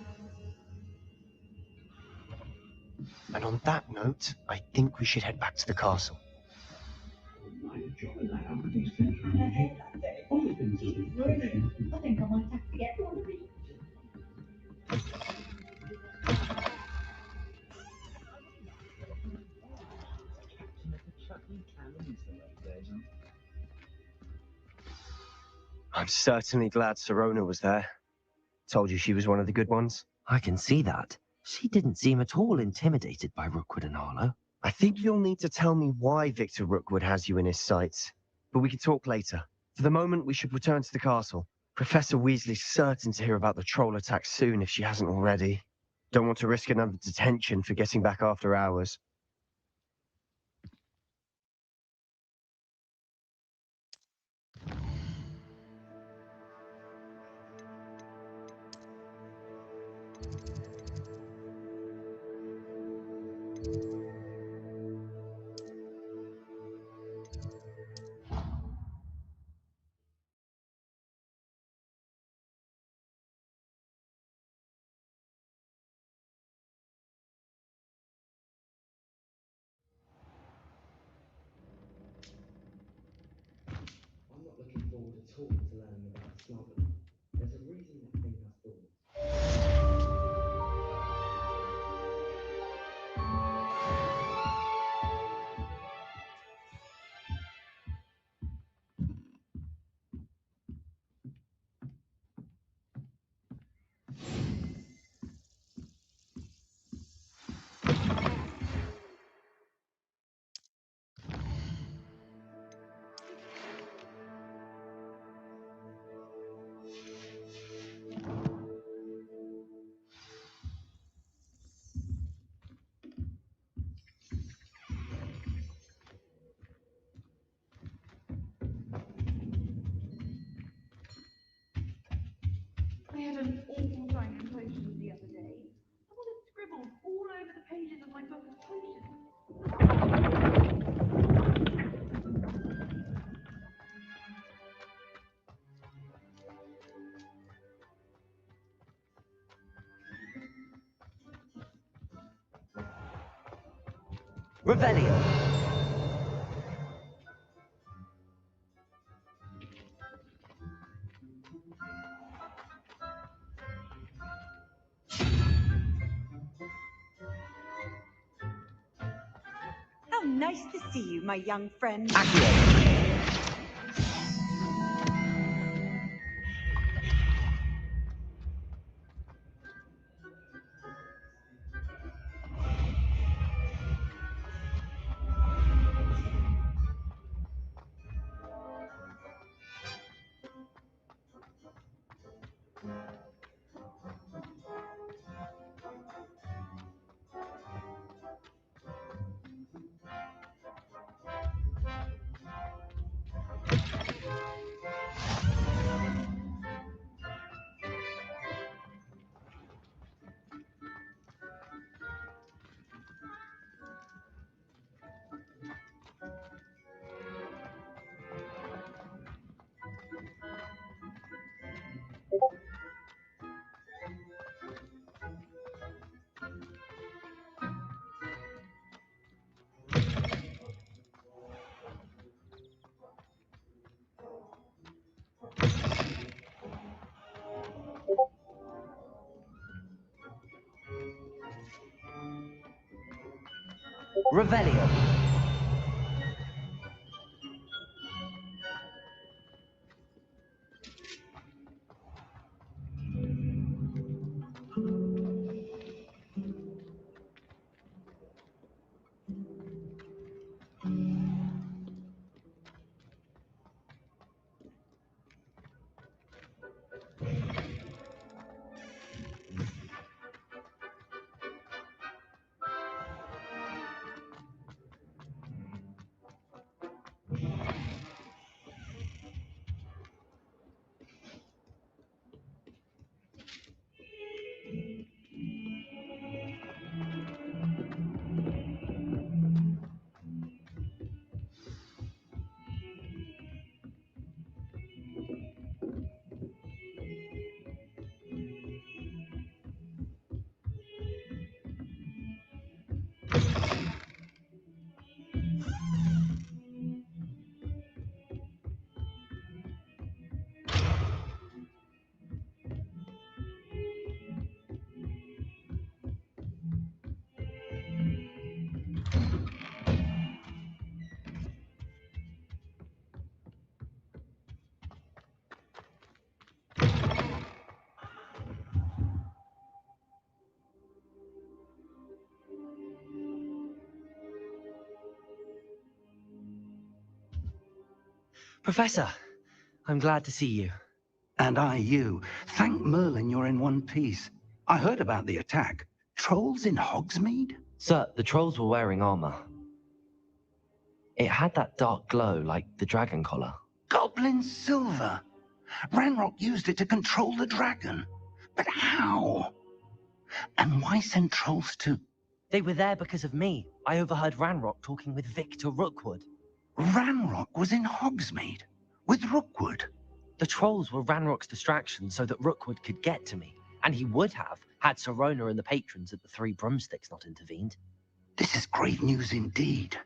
And on that note, I think we should head back to the castle. I think I might have to get one of these. I'm certainly glad Sirona was there. Told you she was one of the good ones. I can see that. She didn't seem at all intimidated by Rookwood and Harlow. I think you'll need to tell me why Victor Rookwood has you in his sights. But we can talk later. For the moment, we should return to the castle. Professor Weasley's certain to hear about the troll attack soon if she hasn't already. Don't want to risk another detention for getting back after hours. I'm not looking forward at all to learning about the smuggler. There's a reason that thing has thorns. I had an awful time in potions the other day. Someone had scribbled all over the pages of my book of potions. Revelio. How nice to see you, my young friend. Revelio. Professor, I'm glad to see you. And I you. Thank Merlin you're in one piece. I heard about the attack. Trolls in Hogsmeade? Sir, the trolls were wearing armor. It had that dark glow like the dragon collar. Goblin silver. Ranrock used it to control the dragon. But how? And why send trolls to... They were there because of me. I overheard Ranrock talking with Victor Rookwood. Ranrock was in Hogsmeade? With Rookwood? The trolls were Ranrock's distraction so that Rookwood could get to me. And he would have, had Sirona and the patrons at the Three Broomsticks not intervened. This is great news indeed.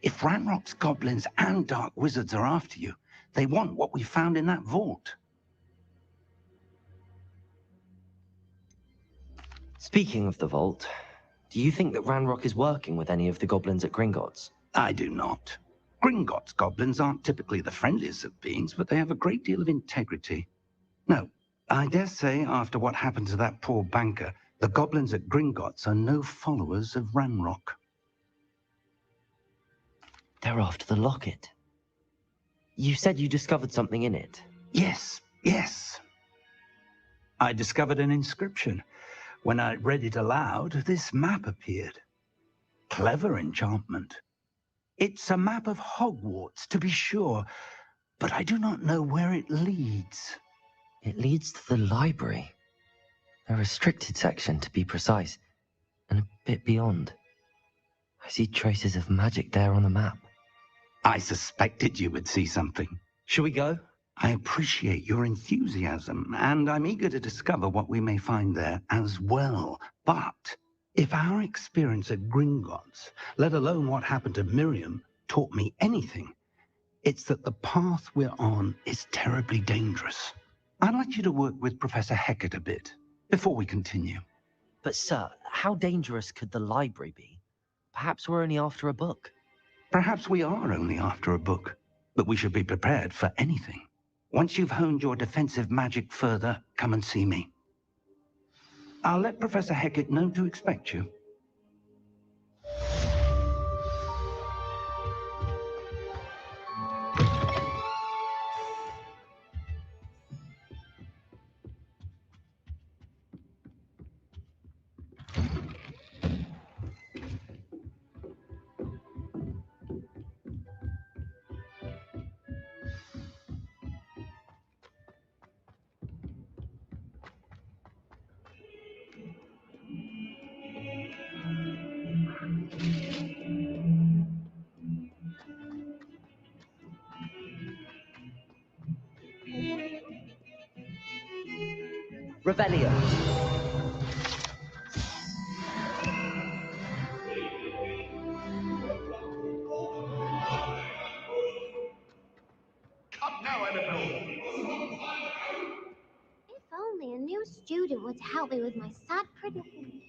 If Ranrock's goblins and dark wizards are after you, they want what we found in that vault. Speaking of the vault, do you think that Ranrock is working with any of the goblins at Gringotts? I do not. Gringotts goblins aren't typically the friendliest of beings, but they have a great deal of integrity. No, I dare say after what happened to that poor banker, the goblins at Gringotts are no followers of Ranrock. They're after the locket. You said you discovered something in it. Yes, yes. I discovered an inscription. When I read it aloud, this map appeared. Clever enchantment. It's a map of Hogwarts, to be sure, but I do not know where it leads. It leads to the library. A restricted section, to be precise, and a bit beyond. I see traces of magic there on the map. I suspected you would see something. Shall we go? I appreciate your enthusiasm, and I'm eager to discover what we may find there as well. But if our experience at Gringotts, let alone what happened to Miriam, taught me anything, it's that the path we're on is terribly dangerous. I'd like you to work with Professor Hecat a bit before we continue. But sir, how dangerous could the library be? Perhaps we're only after a book. Perhaps we are only after a book, but we should be prepared for anything. Once you've honed your defensive magic further, come and see me. I'll let Professor Hecat know to expect you. Revelio. Come now, Annabelle. If only a new student would help me with my sad predicament.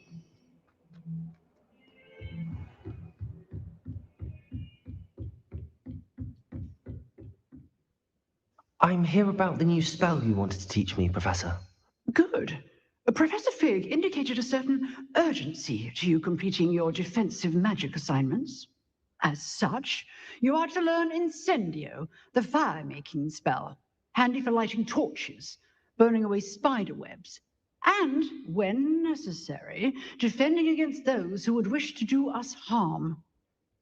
I'm here about the new spell you wanted to teach me, Professor. Good. Professor Fig indicated a certain urgency to you completing your defensive magic assignments. As such, you are to learn Incendio, the fire-making spell, handy for lighting torches, burning away spider webs, and, when necessary, defending against those who would wish to do us harm.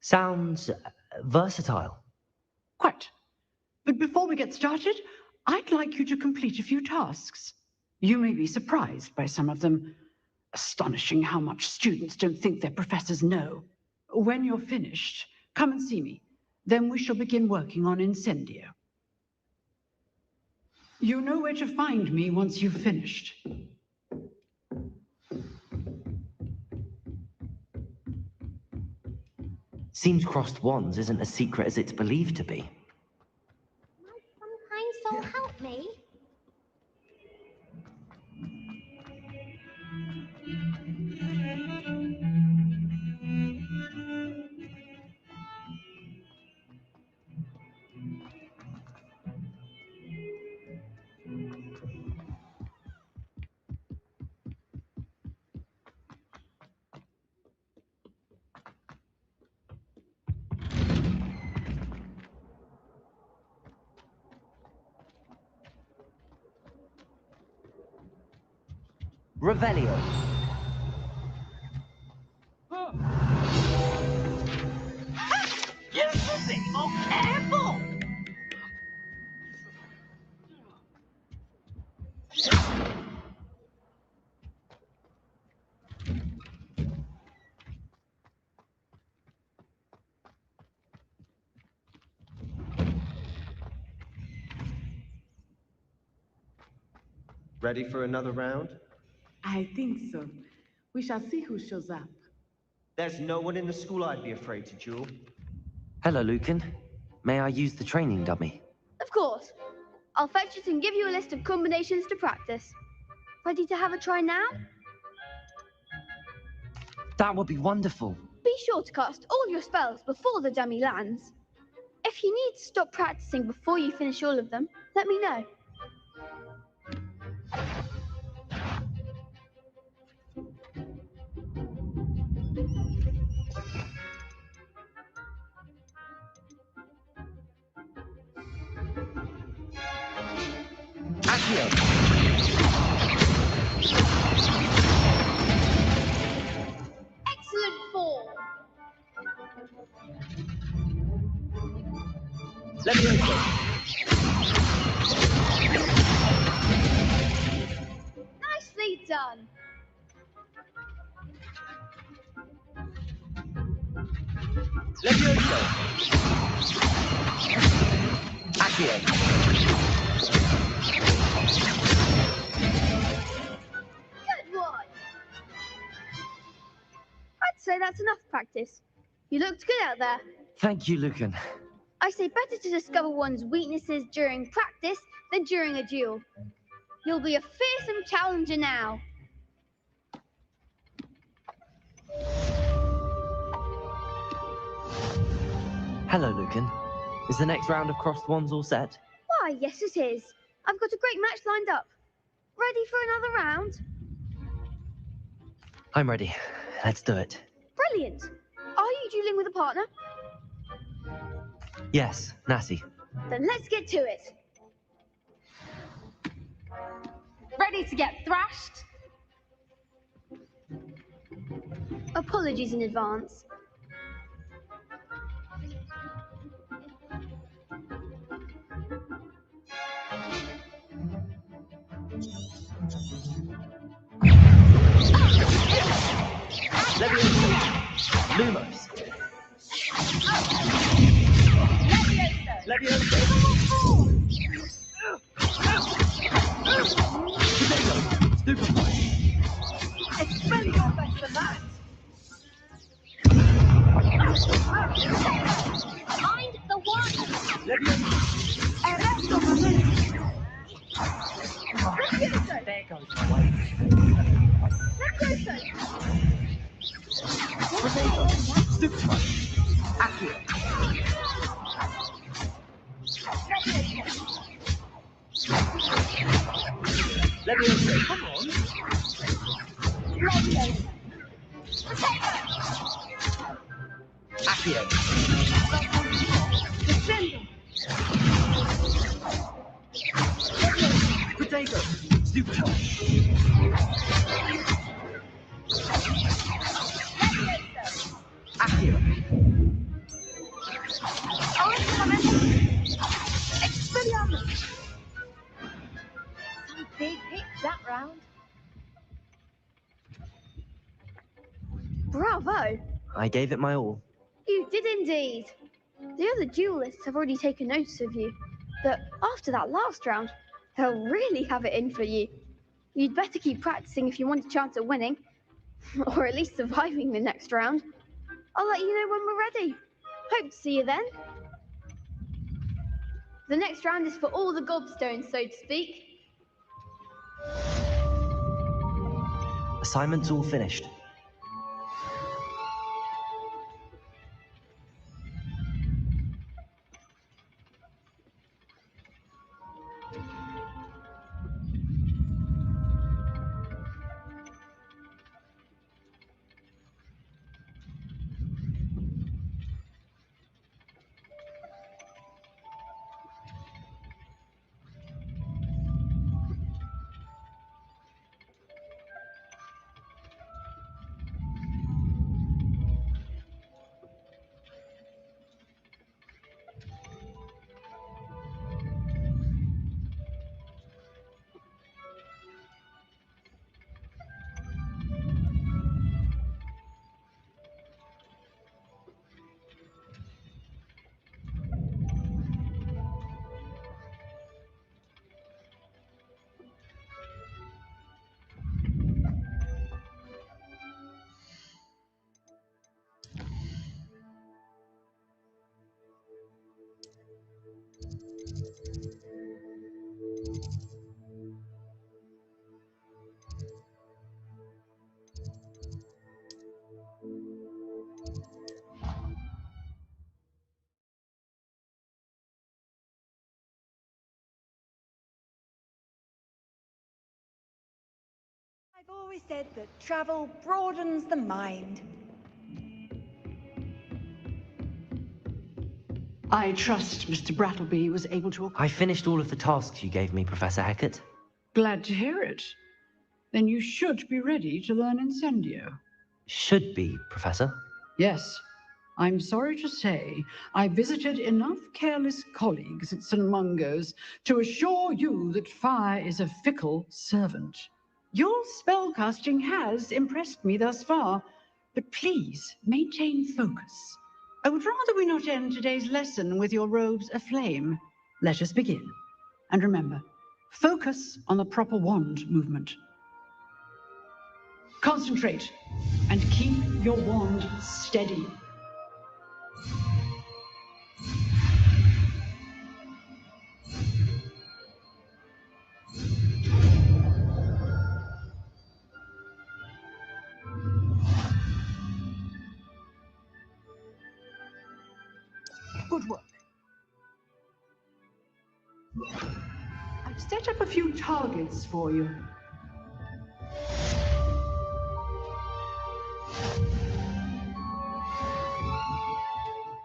Sounds versatile. Quite. But before we get started, I'd like you to complete a few tasks. You may be surprised by some of them. Astonishing how much students don't think their professors know. When you're finished, come and see me. Then we shall begin working on Incendio. You know where to find me once you've finished. Seems crossed wands isn't as secret as it's believed to be. Might some kind soul help me? Revelio. You should be more careful! Ready for another round? I think so. We shall see who shows up. There's no one in the school I'd be afraid to duel. Hello, Lucan. May I use the training dummy? Of course. I'll fetch it and give you a list of combinations to practice. Ready to have a try now? That would be wonderful. Be sure to cast all your spells before the dummy lands. If you need to stop practicing before you finish all of them, let me know. Excellent form. Levioso. Nicely done. Levioso. Accio. Good one. I'd say that's enough practice. You looked good out there. Thank you, Lucan. I say better to discover one's weaknesses during practice than during a duel. You'll be a fearsome challenger now. Hello, Lucan. Is the next round of crossed wands all set? Why, yes it is. I've got a great match lined up. Ready for another round? I'm ready. Let's do it. Brilliant. Are you dueling with a partner? Yes, Nassie. Then let's get to it. Ready to get thrashed? Apologies in advance. Levioso. Lumos. Levioso. Potato. Stupefy. Expelliarmus better than that. Mind the one. Levioso. Arresto momento. Levioso. There goes the way. Levioso. Potato. Stupefy. Accio. Levioso. Come on. Levioso. Accio. Descending. Potato. Stupefy. Accio. Expelliarmus. Some big hits that round. Bravo. I gave it my all. You did indeed. The other duelists have already taken notice of you, but after that last round, they'll really have it in for you. You'd better keep practicing if you want a chance at winning, or at least surviving the next round. I'll let you know when we're ready. Hope to see you then. The next round is for all the gobstones, so to speak. Assignment's all finished. I've always said that travel broadens the mind. I trust Mr. Brattleby was able to... I finished all of the tasks you gave me, Professor Hecat. Glad to hear it. Then you should be ready to learn Incendio. Should be, Professor. Yes. I'm sorry to say, I visited enough careless colleagues at St. Mungo's to assure you that fire is a fickle servant. Your spellcasting has impressed me thus far, but please maintain focus. I would rather we not end today's lesson with your robes aflame. Let us begin. And remember, focus on the proper wand movement. Concentrate and keep your wand steady. Good work. I've set up a few targets for you.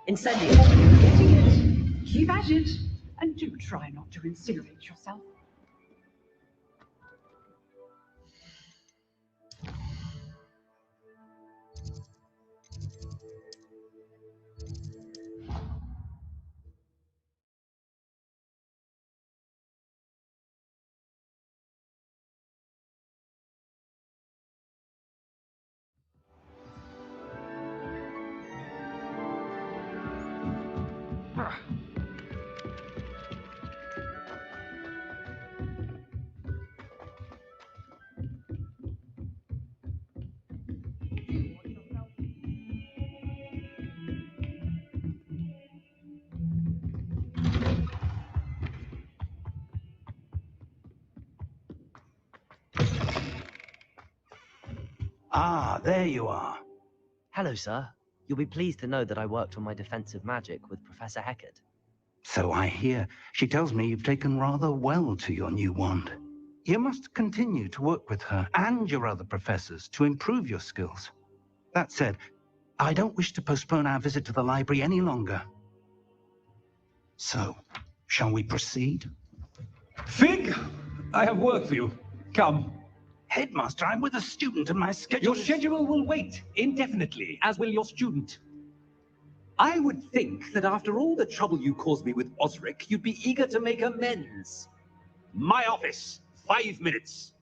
Incendio! Getting it. Keep at it. And do try not to incinerate yourself. Ah, there you are. Hello, sir. You'll be pleased to know that I worked on my defensive magic with Professor Hecat. So I hear. She tells me you've taken rather well to your new wand. You must continue to work with her and your other professors to improve your skills. That said, I don't wish to postpone our visit to the library any longer. So, shall we proceed? Fig, I have work for you. Come. Headmaster, I'm with a student and my schedule Your schedule will wait indefinitely, as will your student. I would think that after all the trouble you caused me with Osric, you'd be eager to make amends. My office, 5 minutes.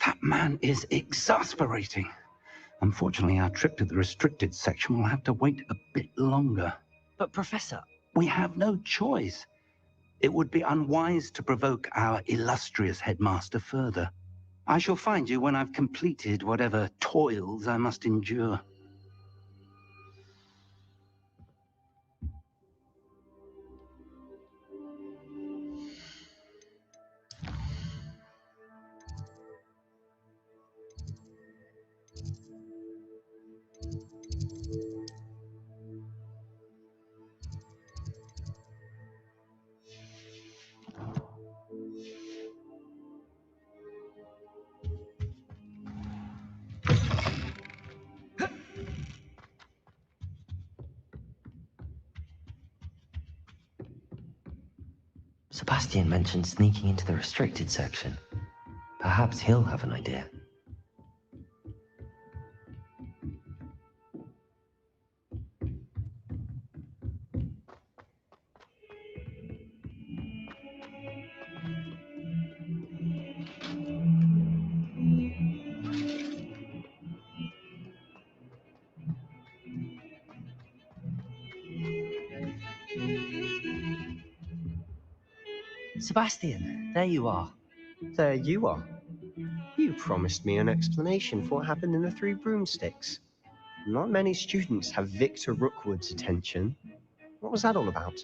That man is exasperating. Unfortunately, our trip to the restricted section will have to wait a bit longer. But, Professor... We have no choice. It would be unwise to provoke our illustrious headmaster further. I shall find you when I've completed whatever toils I must endure. Sebastian mentioned sneaking into the restricted section. Perhaps he'll have an idea. Sebastian, there you are. There you are. You promised me an explanation for what happened in the Three Broomsticks. Not many students have Victor Rookwood's attention. What was that all about?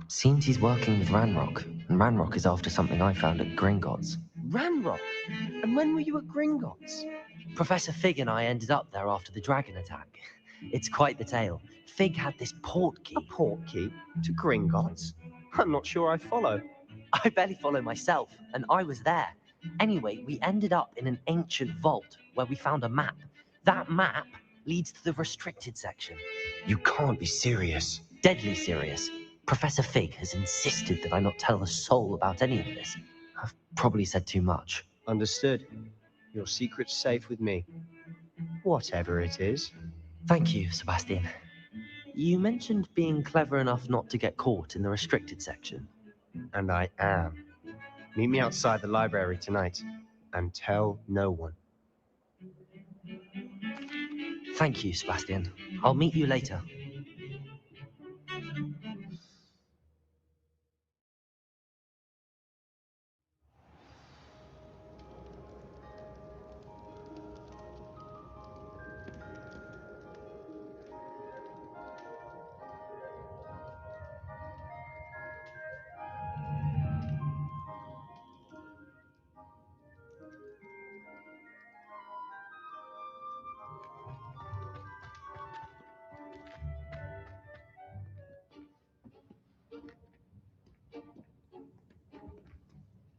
Seems he's working with Ranrock, and Ranrock is after something I found at Gringotts. Ranrock? And when were you at Gringotts? Professor Fig and I ended up there after the dragon attack. It's quite the tale. Fig had this portkey. A portkey? To Gringotts? I'm not sure I follow. I barely follow myself, and I was there. Anyway, we ended up in an ancient vault where we found a map. That map leads to the restricted section. You can't be serious. Deadly serious. Professor Fig has insisted that I not tell a soul about any of this. I've probably said too much. Understood. Your secret's safe with me. Whatever it is. Thank you, Sebastian. You mentioned being clever enough not to get caught in the restricted section. And I am. Meet me outside the library tonight, and tell no one. Thank you, Sebastian. I'll meet you later.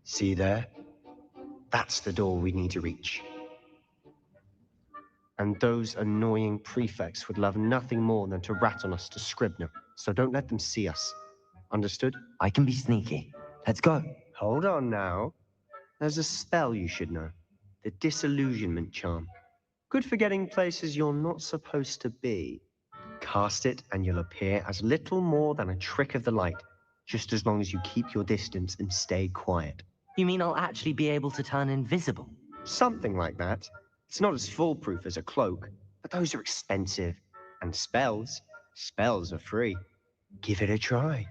See there? That's the door we need to reach. And those annoying prefects would love nothing more than to rat on us to Scribner, so don't let them see us. Understood? I can be sneaky. Let's go. Hold on now. There's a spell you should know. The Disillusionment Charm. Good for getting places you're not supposed to be. Cast it and you'll appear as little more than a trick of the light, just as long as you keep your distance and stay quiet. You mean I'll actually be able to turn invisible? Something like that. It's not as foolproof as a cloak, but those are expensive. And spells are free. Give it a try.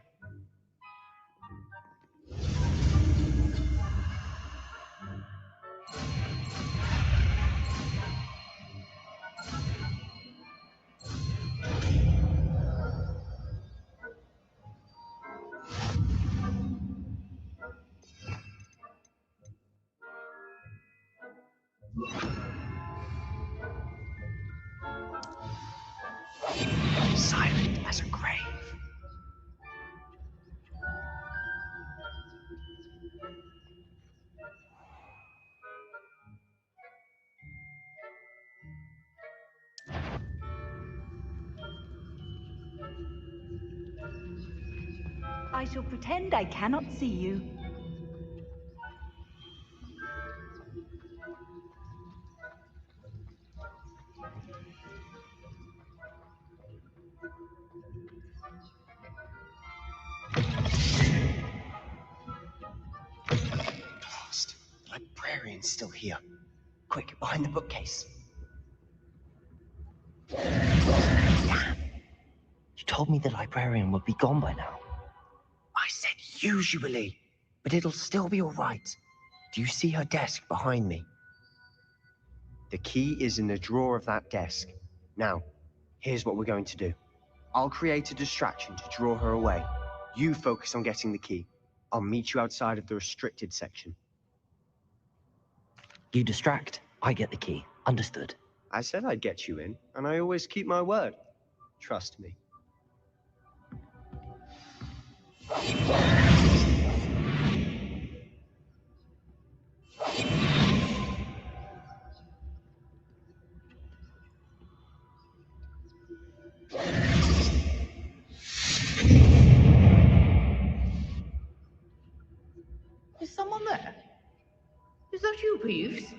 Silent as a grave. I shall pretend I cannot see you. Blast. The librarian's still here. Quick, behind the bookcase. Damn. You told me the librarian would be gone by now. I said usually, but it'll still be all right. Do you see her desk behind me? The key is in the drawer of that desk. Now, here's what we're going to do. I'll create a distraction to draw her away. You focus on getting the key. I'll meet you outside of the restricted section. You distract, I get the key. Understood. I said I'd get you in, and I always keep my word. Trust me. Is someone there? Is that you, Peeves?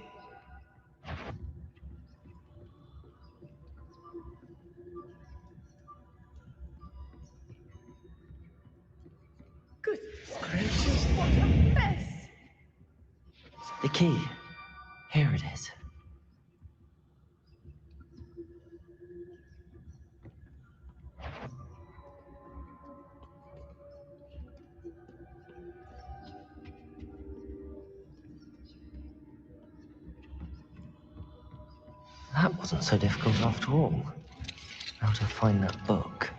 Goodness gracious, what a mess! The key. Here it is. That wasn't so difficult after all. How to find that book?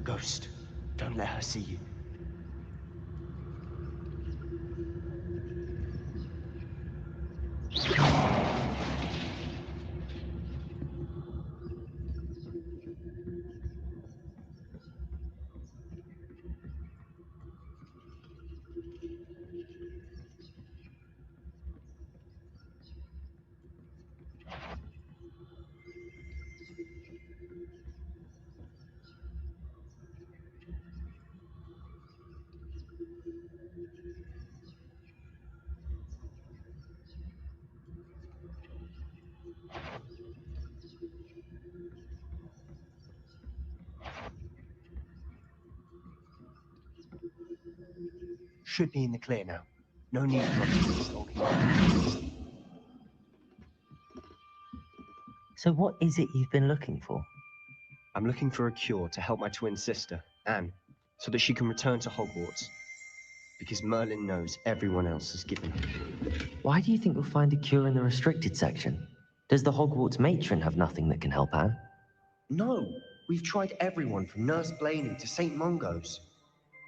Ghost, don't let her see you. Should be in the clear now. No need for us to be stalking. So what is it you've been looking for? I'm looking for a cure to help my twin sister, Anne, so that she can return to Hogwarts. Because Merlin knows everyone else has given up. Why do you think you'll find a cure in the restricted section? Does the Hogwarts matron have nothing that can help Anne? No, we've tried everyone from Nurse Blaney to St. Mungo's.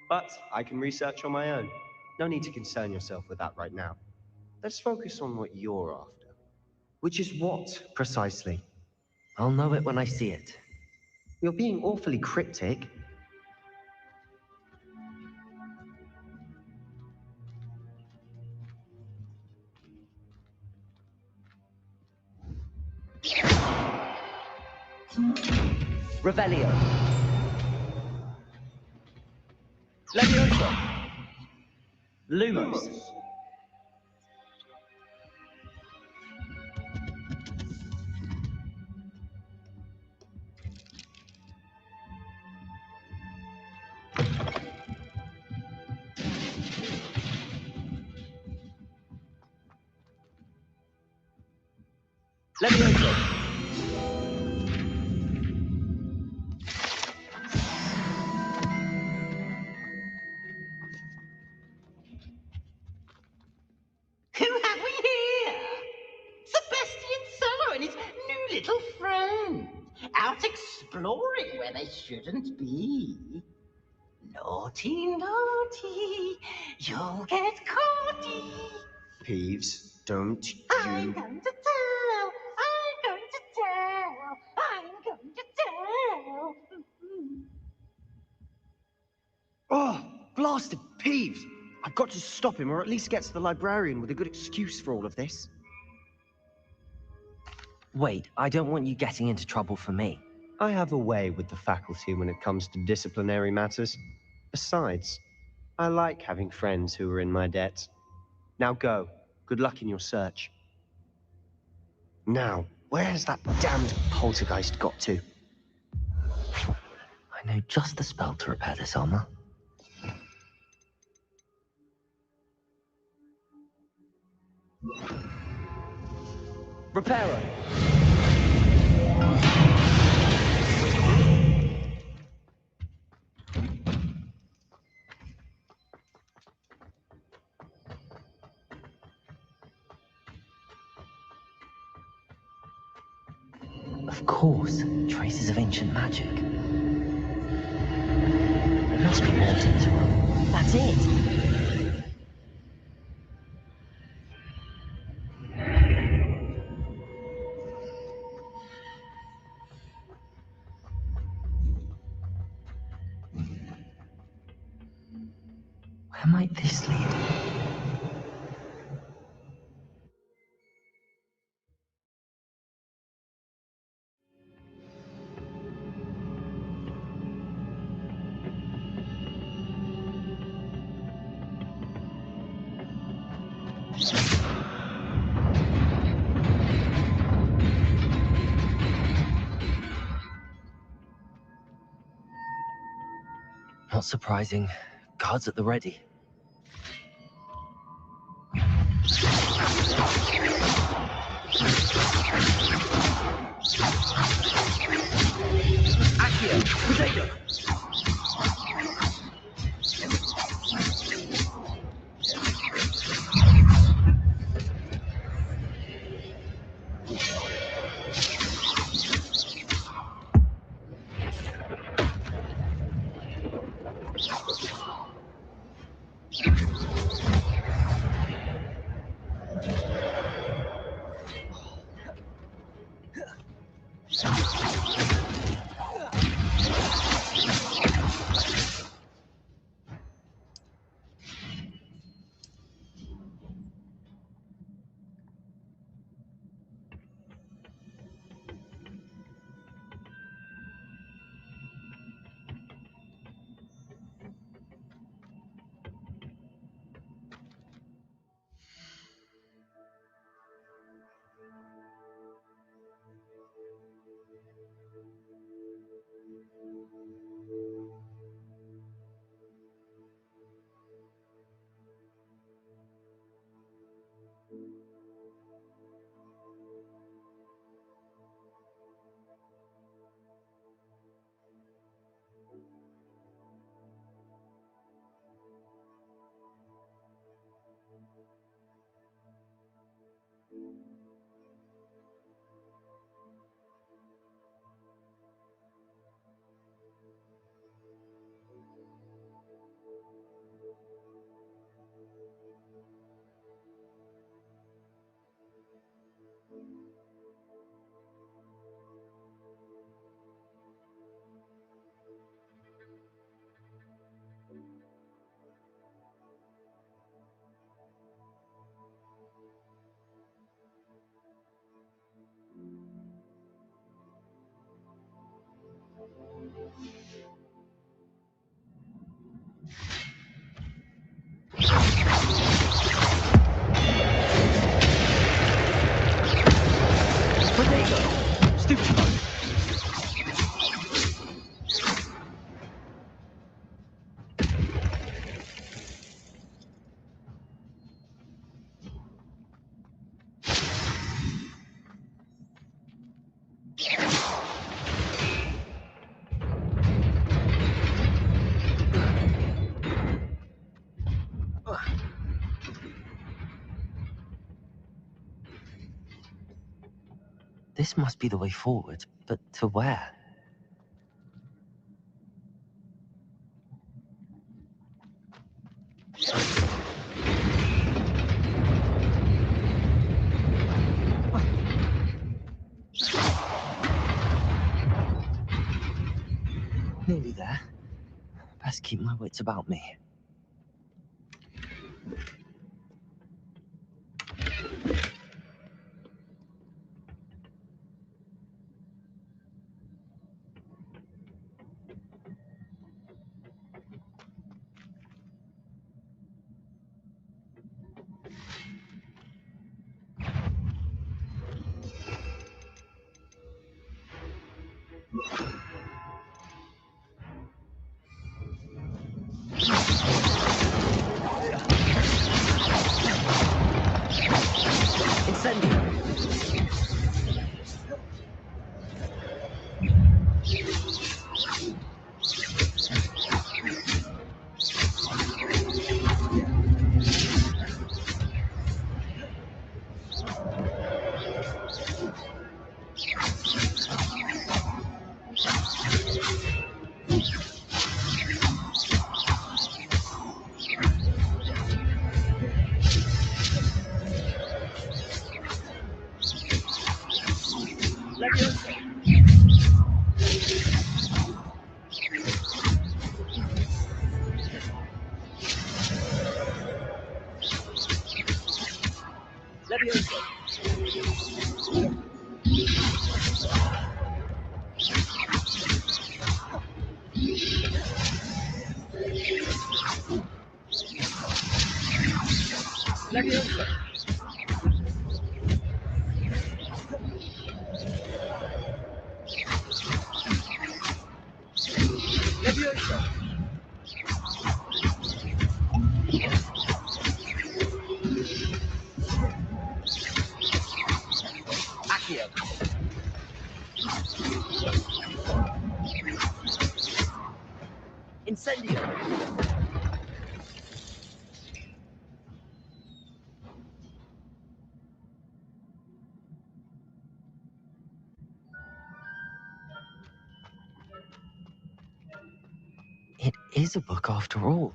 But I can research on my own. No need to concern yourself with that right now. Let's focus on what you're after. Which is what, precisely? I'll know it when I see it. You're being awfully cryptic. Revelio. Leviosa. Lumos. Leviosa. Who have we here? Sebastian Solo and his new little friend, out exploring where they shouldn't be. Naughty, naughty, you'll get caughty. Peeves, don't I'm you... going to tell, I'm going to tell, I'm going to tell. Oh, blasted Peeves! I've got to stop him, or at least get to the librarian with a good excuse for all of this. Wait, I don't want you getting into trouble for me. I have a way with the faculty when it comes to disciplinary matters. Besides, I like having friends who are in my debt. Now go. Good luck in your search. Now, where has that damned poltergeist got to? I know just the spell to repair this armor. Reparo! Of course, traces of ancient magic. There must be more to this room. That's it! Where might this lead? Not surprising. Guards at the ready. Potato! This must be the way forward, but to where? Nearly there. Best keep my wits about me. Incendio! It is a book after all.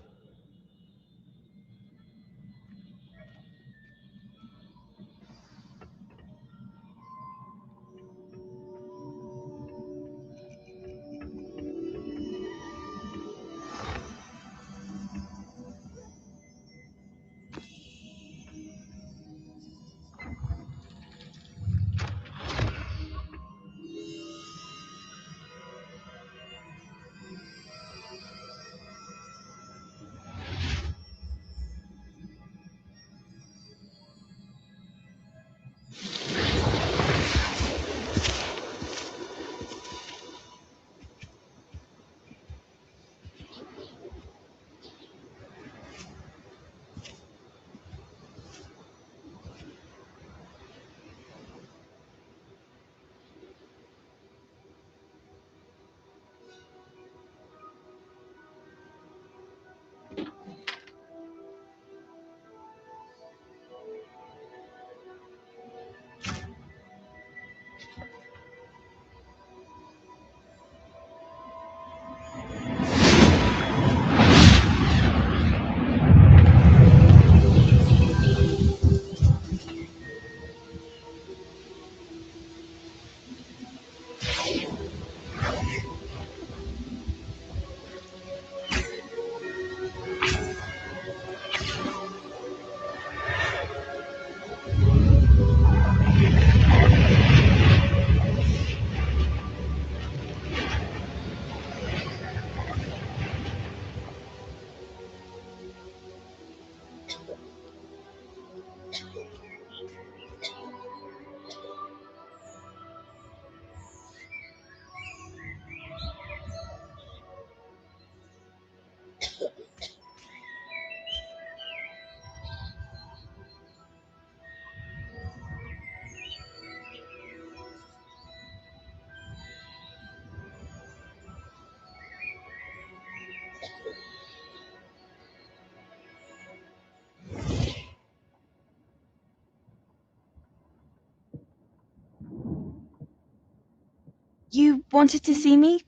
You wanted to see me?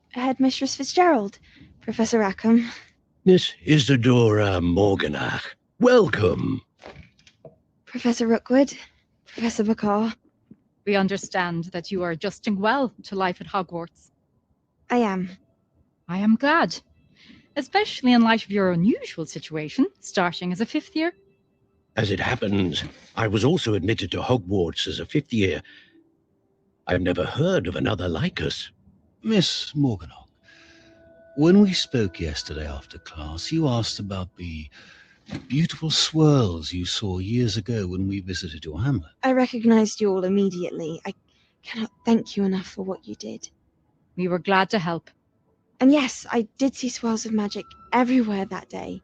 Headmistress Fitzgerald, Professor Rackham. Miss Isadora Morganach, welcome. Professor Rookwood, Professor Bakar. We understand that you are adjusting well to life at Hogwarts. I am. I am glad, especially in light of your unusual situation, starting as a fifth year. As it happens, I was also admitted to Hogwarts as a fifth year. I've never heard of another like us. Miss Morganach, when we spoke yesterday after class, you asked about the beautiful swirls you saw years ago when we visited your hamlet. I recognized you all immediately. I cannot thank you enough for what you did. We were glad to help. And yes, I did see swirls of magic everywhere that day.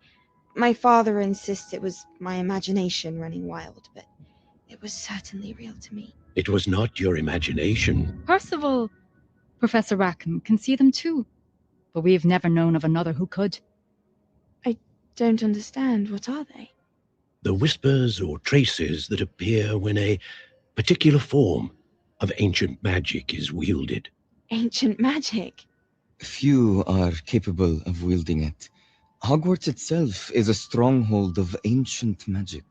My father insists it was my imagination running wild, but it was certainly real to me. It was not your imagination. Percival, Professor Rackham, can see them too, but we have never known of another who could. I don't understand. What are they? The whispers or traces that appear when a particular form of ancient magic is wielded. Ancient magic? Few are capable of wielding it. Hogwarts itself is a stronghold of ancient magic.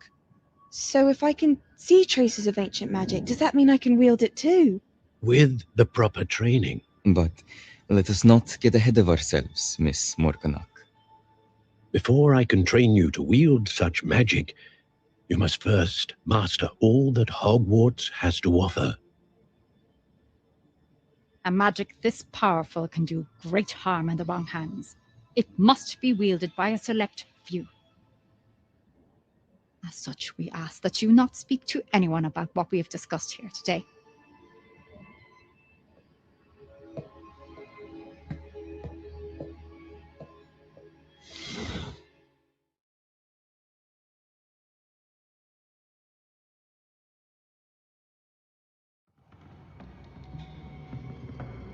So if I can see traces of ancient magic, does that mean I can wield it too? With the proper training. But let us not get ahead of ourselves, Miss Morganach. Before I can train you to wield such magic, you must first master all that Hogwarts has to offer. A magic this powerful can do great harm in the wrong hands. It must be wielded by a select few. As such, we ask that you not speak to anyone about what we have discussed here today.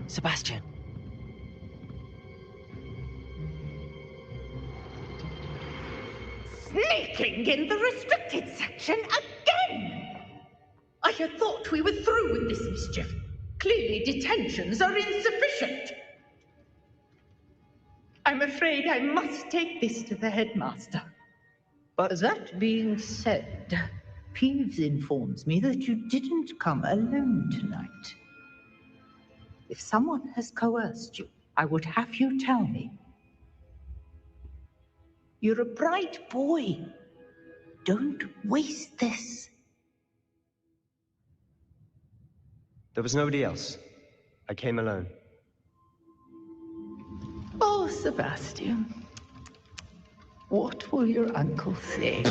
Sebastian. Sneaking in the restricted section again! I had thought we were through with this mischief. Clearly detentions are insufficient. I'm afraid I must take this to the headmaster. But that being said, Peeves informs me that you didn't come alone tonight. If someone has coerced you, I would have you tell me. You're a bright boy. Don't waste this. There was nobody else. I came alone. Oh, Sebastian. What will your uncle say?